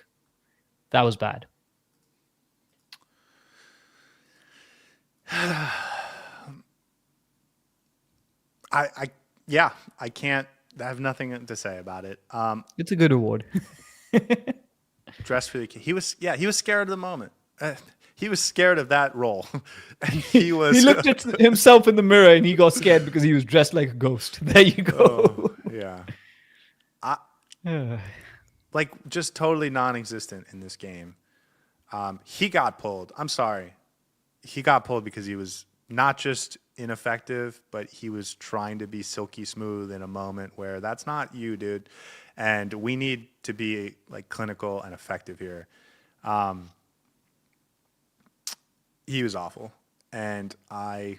that was bad. I can't. I have nothing to say about it. It's a good award. Dressed for the kid. He was scared of the moment. he was scared of that role, and he was. He looked at himself in the mirror and he got scared because he was dressed like a ghost. There you Oh, go. yeah. Yeah. Like just totally non-existent in this game. He got pulled. I'm sorry. He got pulled because he was not just ineffective, but he was trying to be silky smooth in a moment where that's not you, dude. And we need to be like clinical and effective here. He was awful. And I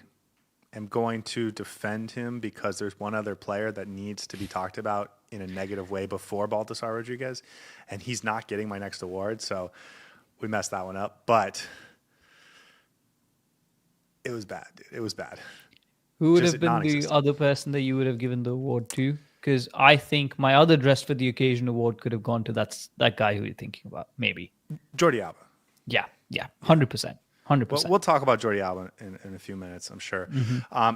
am going to defend him because there's one other player that needs to be talked about in a negative way before Baltasar Rodriguez, and he's not getting my next award, so we messed that one up. But it was bad, dude. It was bad. Who would Just have been the non-existent. other person that you would have given the award to? Because I think my other dress for the occasion award could have gone to that guy who you're thinking about. Maybe. Jordi Alba. Yeah. 100%. 100%. Well, we'll talk about Jordi Alba in a few minutes, I'm sure,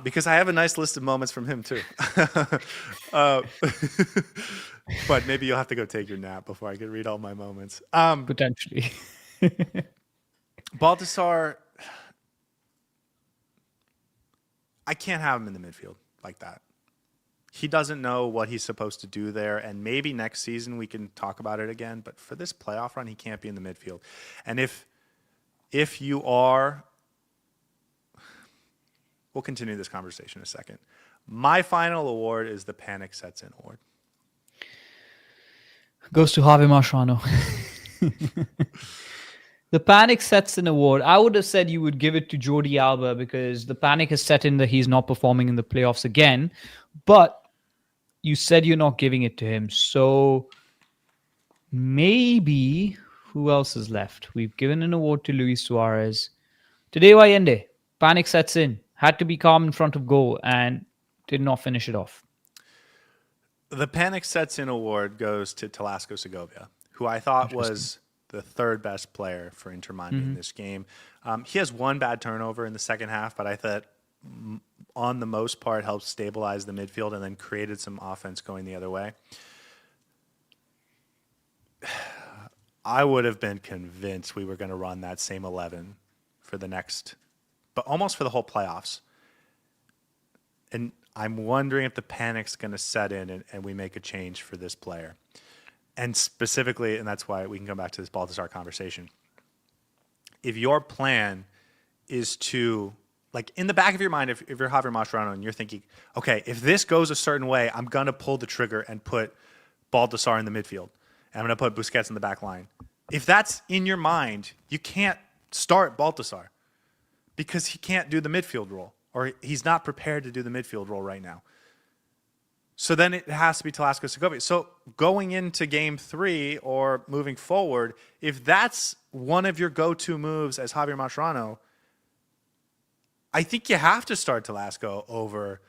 because I have a nice list of moments from him too. But maybe you'll have to go take your nap before I can read all my moments. Potentially. Baltasar, I can't have him in the midfield like that. He doesn't know what he's supposed to do there, and maybe next season we can talk about it again. But for this playoff run, he can't be in the midfield. And if you are, we'll continue this conversation in a second. My final award is the Panic Sets In Award. Goes to Javier Mascherano. The Panic Sets In award. I would have said you would give it to Jordi Alba because the panic has set in that he's not performing in the playoffs again. But you said you're not giving it to him. So maybe who else is left? We've given an award to Luis Suarez. Today, Wayende. Panic sets in. Had to be calm in front of goal and did not finish it off. The Panic Sets In Award goes to Talasco Segovia, who I thought was the third best player for Inter Miami in this game. He has one bad turnover in the second half, but I thought on the most part helped stabilize the midfield and then created some offense going the other way. I would have been convinced we were going to run that same 11 for the next, but almost for the whole playoffs. And I'm wondering if the panic's going to set in and we make a change for this player. And specifically, and that's why we can come back to this Baltasar conversation. If your plan is to, like in the back of your mind, if you're Javier Mascherano and you're thinking, okay, if this goes a certain way, I'm going to pull the trigger and put Baltasar in the midfield. And I'm going to put Busquets in the back line. If that's in your mind, you can't start Baltasar because he can't do the midfield role, or he's not prepared to do the midfield role right now. So then it has to be Talasco Segovia. So going into game 3 or moving forward, if that's one of your go-to moves as Javier Mascherano, I think you have to start Talasco over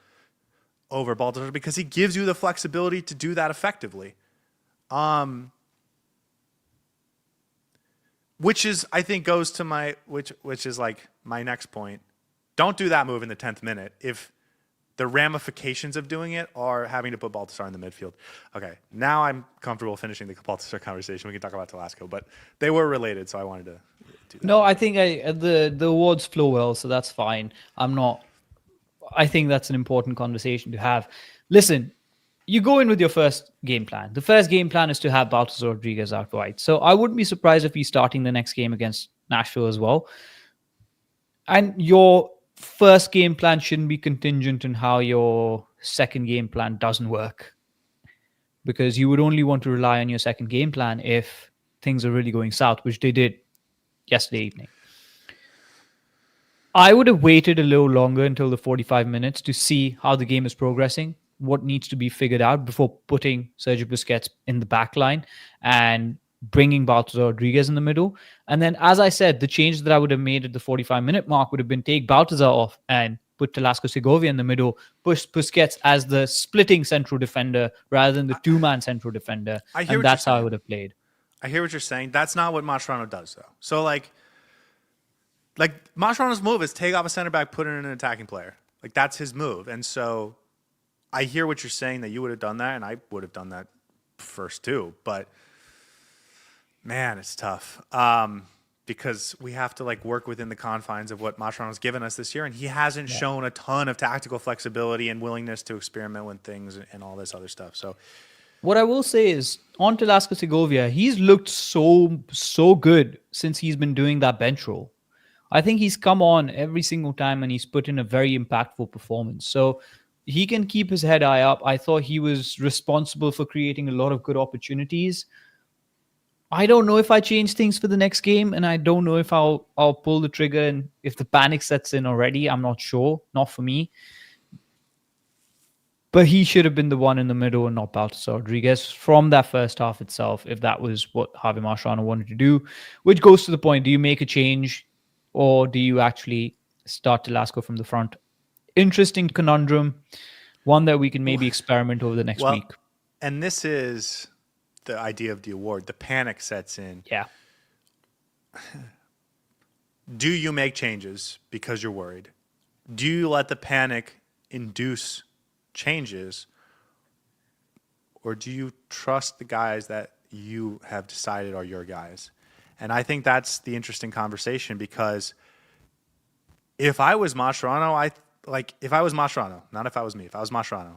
Baltasar because he gives you the flexibility to do that effectively. Which is, I think, goes to my which is like my next point. Don't do that move in the 10th minute if the ramifications of doing it are having to put Baltasar in the midfield. Okay, now I'm comfortable finishing the Baltasar conversation. We can talk about Talasco, but they were related, so I wanted to do that. No, I think the awards flow well, so that's fine. I think that's an important conversation to have. Listen, you go in with your first game plan. The first game plan is to have Baltasar Rodriguez out wide. So I wouldn't be surprised if he's starting the next game against Nashville as well. And your first game plan shouldn't be contingent on how your second game plan doesn't work. Because you would only want to rely on your second game plan if things are really going south, which they did yesterday evening. I would have waited a little longer until the 45 minutes to see how the game is progressing, what needs to be figured out before putting Sergio Busquets in the back line and bringing Baltasar Rodriguez in the middle. And then, as I said, the change that I would have made at the 45-minute mark would have been take Baltasar off and put Talasco Segovia in the middle, push Busquets as the splitting central defender rather than the two-man central defender. And that's how I would have played. I hear what you're saying. That's not what Mascherano does, though. So, like Mascherano's move is take off a center back, put in an attacking player. Like, that's his move. And so I hear what you're saying, that you would have done that, and I would have done that first too. But man, it's tough. because we have to like work within the confines of what Mascherano's given us this year, and he hasn't shown a ton of tactical flexibility and willingness to experiment with things and all this other stuff. So What I will say is on to Lasker Segovia, he's looked so good since he's been doing that bench role. I think he's come on every single time and he's put in a very impactful performance. So he can keep his head high up. I thought he was responsible for creating a lot of good opportunities. I don't know if I change things for the next game, and I don't know if I'll pull the trigger and if the panic sets in already. I'm not sure. Not for me. But he should have been the one in the middle and not Baltasar Rodriguez from that first half itself, if that was what Javier Mascherano wanted to do. Which goes to the point, do you make a change or do you actually start Telasco from the front? Interesting conundrum. One that we can maybe experiment over the next week. And this is the idea of the award. The panic sets in. Yeah. Do you make changes because you're worried? Do you let the panic induce changes, or do you trust the guys that you have decided are your guys? And I think that's the interesting conversation, because if I was Mascherano, if I was Mascherano,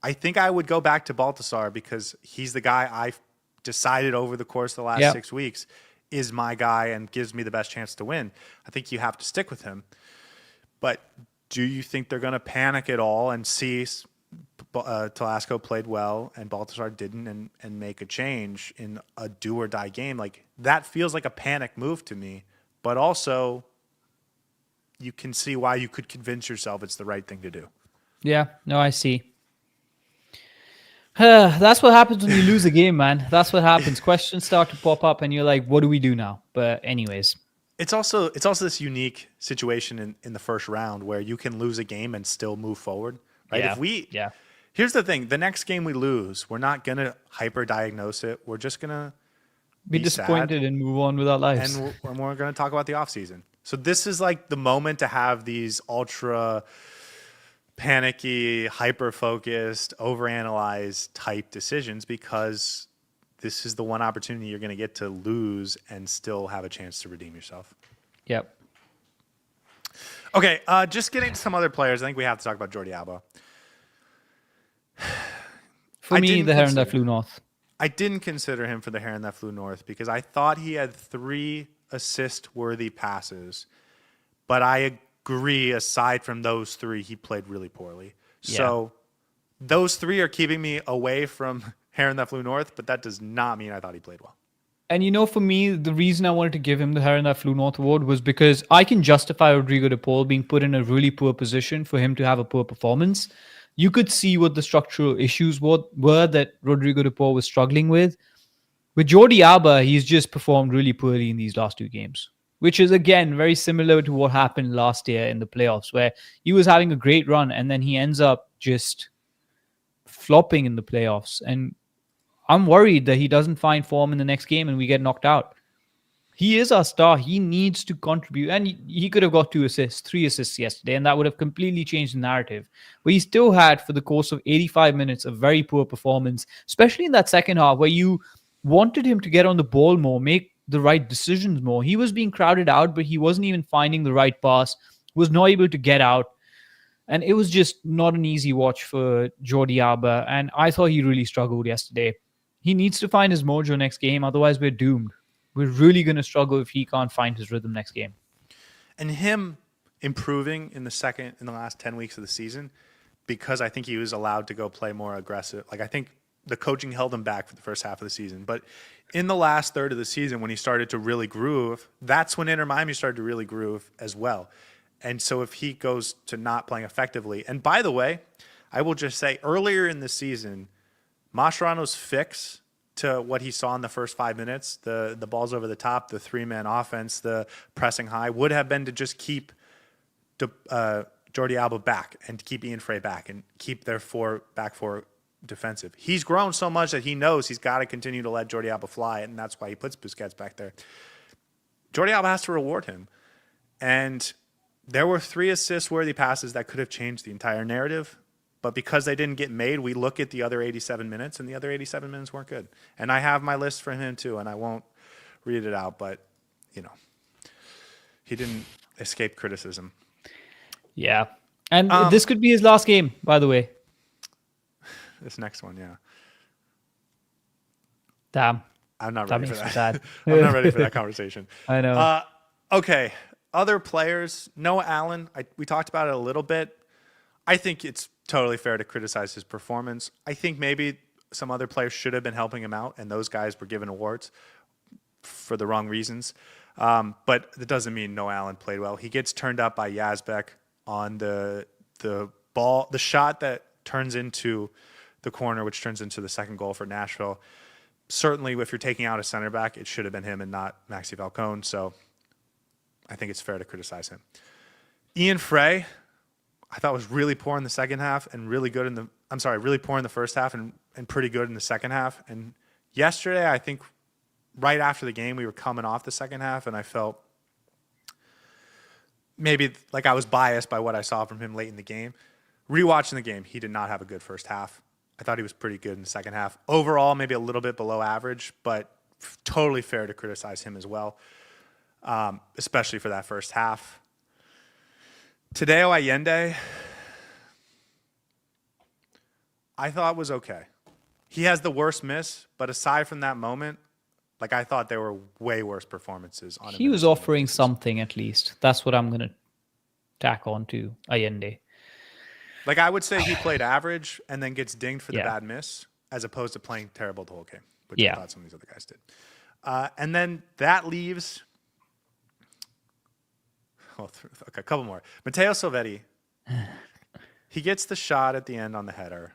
I think I would go back to Baltasar, because he's the guy I've decided over the course of the last 6 weeks is my guy and gives me the best chance to win. I think you have to stick with him. But do you think they're going to panic at all and see Telasco played well and Baltasar didn't, and make a change in a do or die game? Like, that feels like a panic move to me, but also you can see why you could convince yourself it's the right thing to do. Yeah, no, I see. That's what happens when you lose a game, man. That's what happens. Questions start to pop up and you're like, what do we do now? But anyways. It's also this unique situation in the first round where you can lose a game and still move forward. Right? Yeah. Here's the thing. The next game we lose, we're not going to hyper-diagnose it. We're just going to be disappointed and move on with our lives. And we're going to talk about the offseason. So this is like the moment to have these ultra panicky, hyper-focused, overanalyzed type decisions, because this is the one opportunity you're going to get to lose and still have a chance to redeem yourself. Yep. Okay, just getting to some other players. I think we have to talk about Jordi Alba. For me, the heron that flew north. I didn't consider him for the heron that flew north because I thought he had 3 assist-worthy passes. But I agree, aside from those 3, he played really poorly. Yeah. So those 3 are keeping me away from heron that flew north, but that does not mean I thought he played well. And for me, the reason I wanted to give him the heron that flew north award was because I can justify Rodrigo de Paul being put in a really poor position for him to have a poor performance. You could see what the structural issues were that Rodrigo de Paul was struggling with. With Jordi Alba, he's just performed really poorly in these last 2 games, which is, again, very similar to what happened last year in the playoffs, where he was having a great run and then he ends up just flopping in the playoffs. And I'm worried that he doesn't find form in the next game and we get knocked out. He is our star. He needs to contribute. And he could have got 2 assists, 3 assists yesterday, and that would have completely changed the narrative. But he still had, for the course of 85 minutes, a very poor performance, especially in that second half where you wanted him to get on the ball more, make the right decisions more. He was being crowded out, but he wasn't even finding the right pass, was not able to get out. And it was just not an easy watch for Jordi Alba. And I thought he really struggled yesterday. He needs to find his mojo next game. Otherwise, we're doomed. We're really going to struggle if he can't find his rhythm next game. And him improving in the last 10 weeks of the season, because I think he was allowed to go play more aggressive. Like, I think the coaching held him back for the first half of the season. But in the last third of the season, when he started to really groove, that's when Inter Miami started to really groove as well. And so if he goes to not playing effectively, and by the way, I will just say earlier in the season, Mascherano's fix to what he saw in the first 5 minutes, the balls over the top, the 3-man offense, the pressing high, would have been to just keep Jordi Alba back and to keep Ian Frey back and keep their back four defensive. He's grown so much that he knows he's got to continue to let Jordi Alba fly, and that's why he puts Busquets back there. Jordi Alba has to reward him. And there were 3 assist-worthy passes that could have changed the entire narrative. But because they didn't get made, we look at the other 87 minutes, and the other 87 minutes weren't good. And I have my list for him too, and I won't read it out, but, He didn't escape criticism. Yeah. And this could be his last game, by the way. This next one, yeah. Damn. I'm not That ready for makes me that. sad. I'm not ready for that conversation. I know. Okay. Other players, Noah Allen, we talked about it a little bit. I think it's totally fair to criticize his performance. I think maybe some other players should have been helping him out, and those guys were given awards for the wrong reasons. But that doesn't mean Noah Allen played well. He gets turned up by Yazbek on the ball, the shot that turns into the corner, which turns into the second goal for Nashville. Certainly, if you're taking out a center back, it should have been him and not Maxi Falcon. So I think it's fair to criticize him. Ian Frey, I thought was really poor in the second half and really good really poor in the first half and pretty good in the second half. And yesterday, I think right after the game, we were coming off the second half, and I felt maybe like I was biased by what I saw from him late in the game. Rewatching the game, he did not have a good first half. I thought he was pretty good in the second half. Overall, maybe a little bit below average, but totally fair to criticize him as well, especially for that first half. Tadeo Allende, I thought was okay. He has the worst miss, but aside from that moment, like I thought there were way worse performances on him. He was offering something at least. That's what I'm going to tack on to Allende. Like I would say he played average and then gets dinged for the bad miss as opposed to playing terrible the whole game, which I thought some of these other guys did. And then that leaves a couple more. Matteo Silvetti, he gets the shot at the end on the header.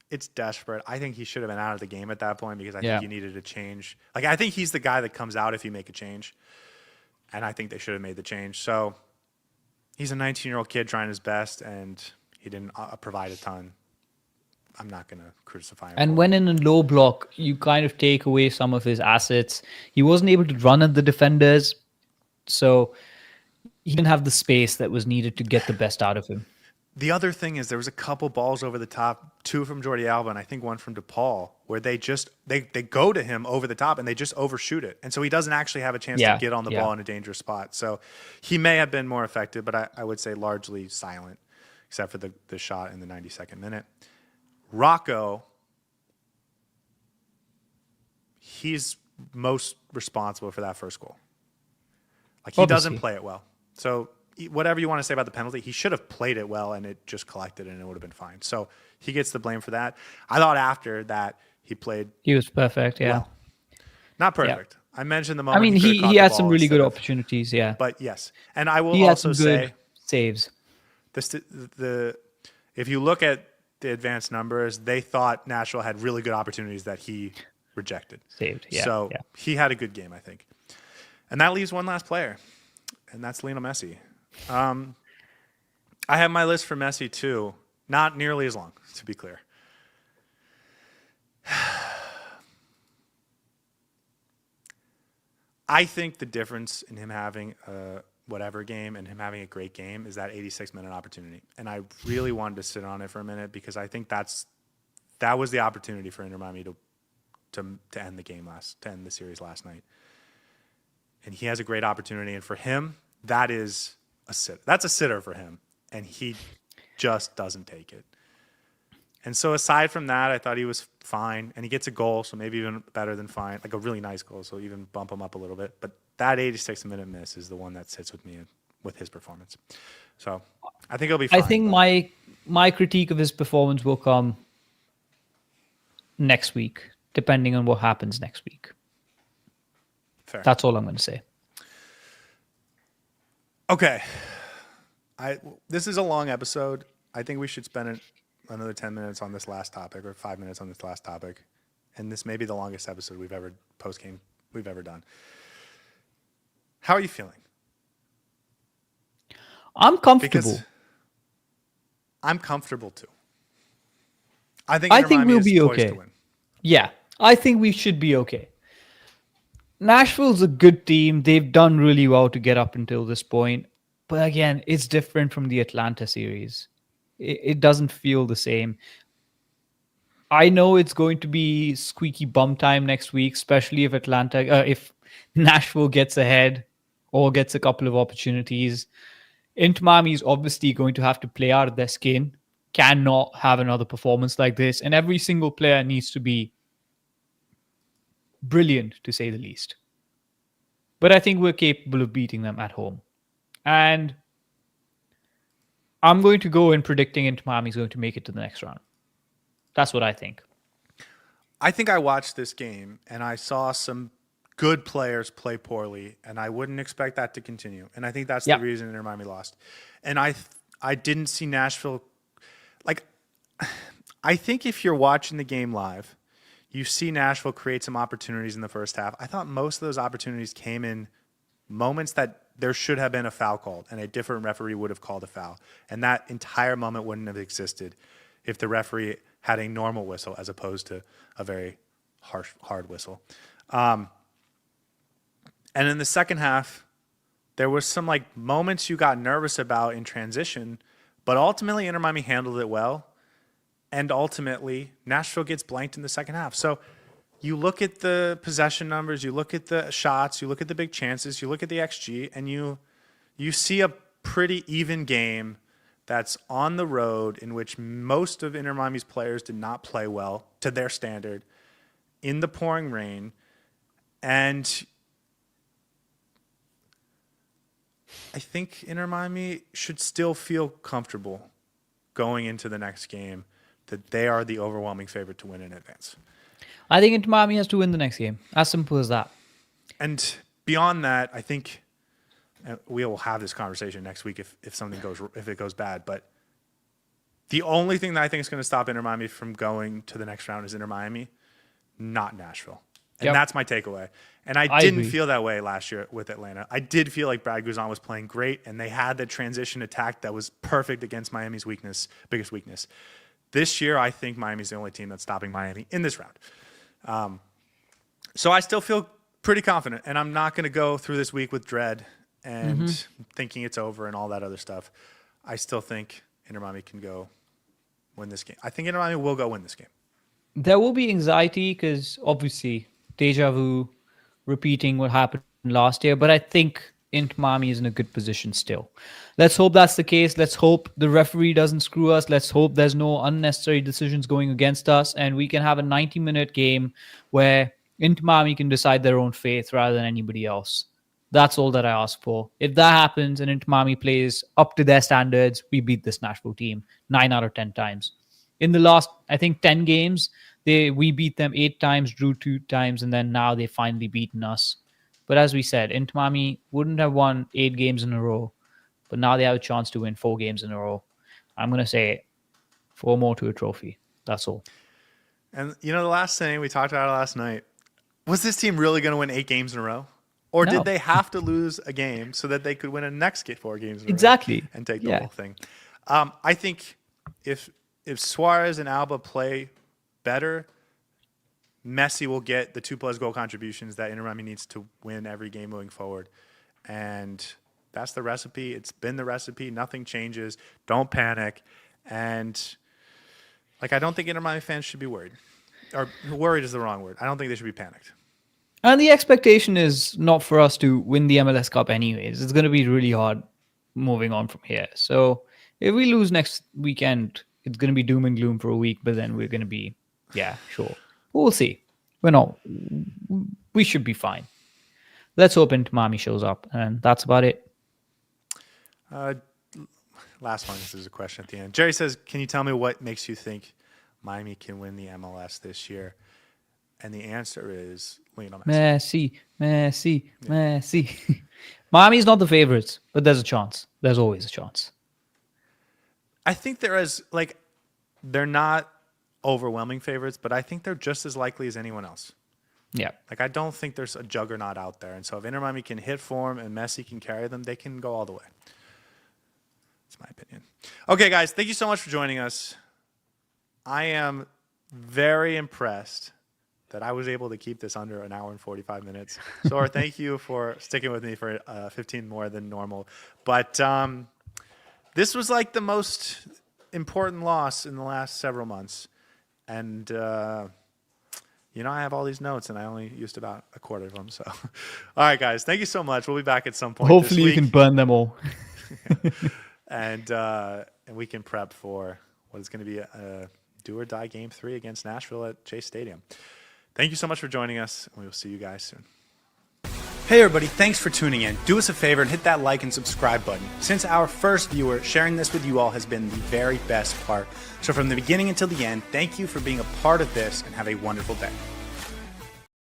It's desperate. I think he should have been out of the game at that point because I think you needed a change. Like I think he's the guy that comes out if you make a change. And I think they should have made the change. So he's a 19-year-old kid trying his best, and he didn't provide a ton. I'm not going to crucify him. And when in a low block, you kind of take away some of his assets. He wasn't able to run at the defenders, so he didn't have the space that was needed to get the best out of him. The other thing is there was a couple balls over the top, 2 from Jordi Alba, and I think 1 from De Paul, where they go to him over the top and they just overshoot it. And so he doesn't actually have a chance to get on the ball in a dangerous spot. So he may have been more effective, but I would say largely silent, except for the shot in the 92nd minute. Rocco, he's most responsible for that first goal. Like he doesn't play it well. So whatever you want to say about the penalty, he should have played it well and it just collected and it would have been fine. So he gets the blame for that. I thought after that he was perfect, well. Not perfect. Yeah. I mentioned the moment. I mean, he had some really good opportunities, But yes. And I will also say saves. If you look at the advanced numbers, they thought Nashville had really good opportunities that he rejected. Saved, yeah. So he had a good game, I think. And that leaves one last player, and that's Lionel Messi. I have my list for Messi too. Not nearly as long, to be clear. I think the difference in him having a whatever game and him having a great game is that 86-minute opportunity. And I really wanted to sit on it for a minute because I think that was the opportunity for Inter Miami to end the game to end the series last night. And he has a great opportunity, and for him, that is a sitter. That's a sitter for him, and he just doesn't take it. And so aside from that, I thought he was fine, and he gets a goal, so maybe even better than fine, like a really nice goal, so even bump him up a little bit. But that 86-minute miss is the one that sits with me with his performance. So I think he'll be fine. I think my critique of his performance will come next week, depending on what happens next week. Fair. That's all I'm going to say. Okay. This is a long episode. I think we should spend another 10 minutes on this last topic or 5 minutes on this last topic. And this may be the longest episode post-game we've ever done. How are you feeling? I'm comfortable. Because I'm comfortable too. I think we'll be okay. Yeah, I think we should be okay. Nashville's a good team. They've done really well to get up until this point. But again, it's different from the Atlanta series. It doesn't feel the same. I know it's going to be squeaky bum time next week, especially if if Nashville gets ahead or gets a couple of opportunities. Inter Miami is obviously going to have to play out of their skin, cannot have another performance like this, and every single player needs to be brilliant, to say the least. But I think we're capable of beating them at home. And I'm going to go in predicting Inter Miami is going to make it to the next round. That's what I think. I think I watched this game and I saw some good players play poorly, and I wouldn't expect that to continue. And I think that's the reason Inter Miami lost. And I didn't see Nashville. Like, I think if you're watching the game live, you see Nashville create some opportunities in the first half. I thought most of those opportunities came in moments that there should have been a foul called, and a different referee would have called a foul. And that entire moment wouldn't have existed if the referee had a normal whistle as opposed to a very harsh, hard whistle. And in the second half, there was some like moments you got nervous about in transition, but ultimately Inter Miami handled it well. And ultimately, Nashville gets blanked in the second half. So you look at the possession numbers, you look at the shots, you look at the big chances, you look at the XG, and you see a pretty even game that's on the road in which most of Inter Miami's players did not play well to their standard in the pouring rain. And I think Inter Miami should still feel comfortable going into the next game that they are the overwhelming favorite to win in advance. I think Inter Miami has to win the next game. As simple as that. And beyond that, I think we will have this conversation next week if it goes bad. But the only thing that I think is going to stop Inter Miami from going to the next round is Inter Miami, not Nashville. And that's my takeaway. And I didn't feel that way last year with Atlanta. I did feel like Brad Guzan was playing great, and they had the transition attack that was perfect against Miami's biggest weakness. This year, I think Miami's the only team that's stopping Miami in this round. So I still feel pretty confident, and I'm not going to go through this week with dread and thinking it's over and all that other stuff. I still think Inter Miami can go win this game. I think Inter Miami will go win this game. There will be anxiety because obviously deja vu, repeating what happened last year, but I think Inter Miami is in a good position still. Let's hope that's the case. Let's hope the referee doesn't screw us. Let's hope there's no unnecessary decisions going against us, and we can have a 90-minute game where Inter Miami can decide their own fate rather than anybody else. That's all that I ask for. If that happens and Inter Miami plays up to their standards, we beat this Nashville team 9 out of 10 times. In the last, I think, 10 games, we beat them 8 times, drew 2 times, and then now they've finally beaten us. But as we said, Inter Miami wouldn't have won 8 games in a row, but now they have a chance to win 4 games in a row. I'm going to say 4 more to a trophy. That's all. And, the last thing we talked about last night, was this team really going to win 8 games in a row? Or did they have to lose a game so that they could win a next 4 games in a row and take the whole thing? I think if Suarez and Alba play better, Messi will get the 2+ goal contributions that Inter Miami needs to win every game moving forward. And that's the recipe. It's been the recipe. Nothing changes. Don't panic. And I don't think Inter Miami fans should be worried. Or worried is the wrong word. I don't think they should be panicked. And the expectation is not for us to win the MLS Cup anyways. It's going to be really hard moving on from here. So if we lose next weekend, it's going to be doom and gloom for a week, but then we're going to be, sure. We'll see. We should be fine. Let's hope Inter Miami shows up, and that's about it. Last one, this is a question at the end. Jerry says, can you tell me what makes you think Miami can win the MLS this year? And the answer is Lionel Messi. Messi. Miami's not the favorites, but there's a chance. There's always a chance. I think they're not overwhelming favorites, but I think they're just as likely as anyone else. Yeah. I don't think there's a juggernaut out there. And so if Inter Miami can hit form and Messi can carry them, they can go all the way. That's my opinion. Okay, guys, thank you so much for joining us. I am very impressed that I was able to keep this under an hour and 45 minutes. Saur, thank you for sticking with me for 15 more than normal. But this was the most important loss in the last several months. And, I have all these notes and I only used about a quarter of them. So, all right, guys, thank you so much. We'll be back at some point. Hopefully this you can week, burn them all. and we can prep for what is going to be a do or die game 3 against Nashville at Chase Stadium. Thank you so much for joining us, and we will see you guys soon. Hey everybody, thanks for tuning in. Do us a favor and hit that like and subscribe button. Since our first viewer, sharing this with you all has been the very best part. So from the beginning until the end, thank you for being a part of this and have a wonderful day.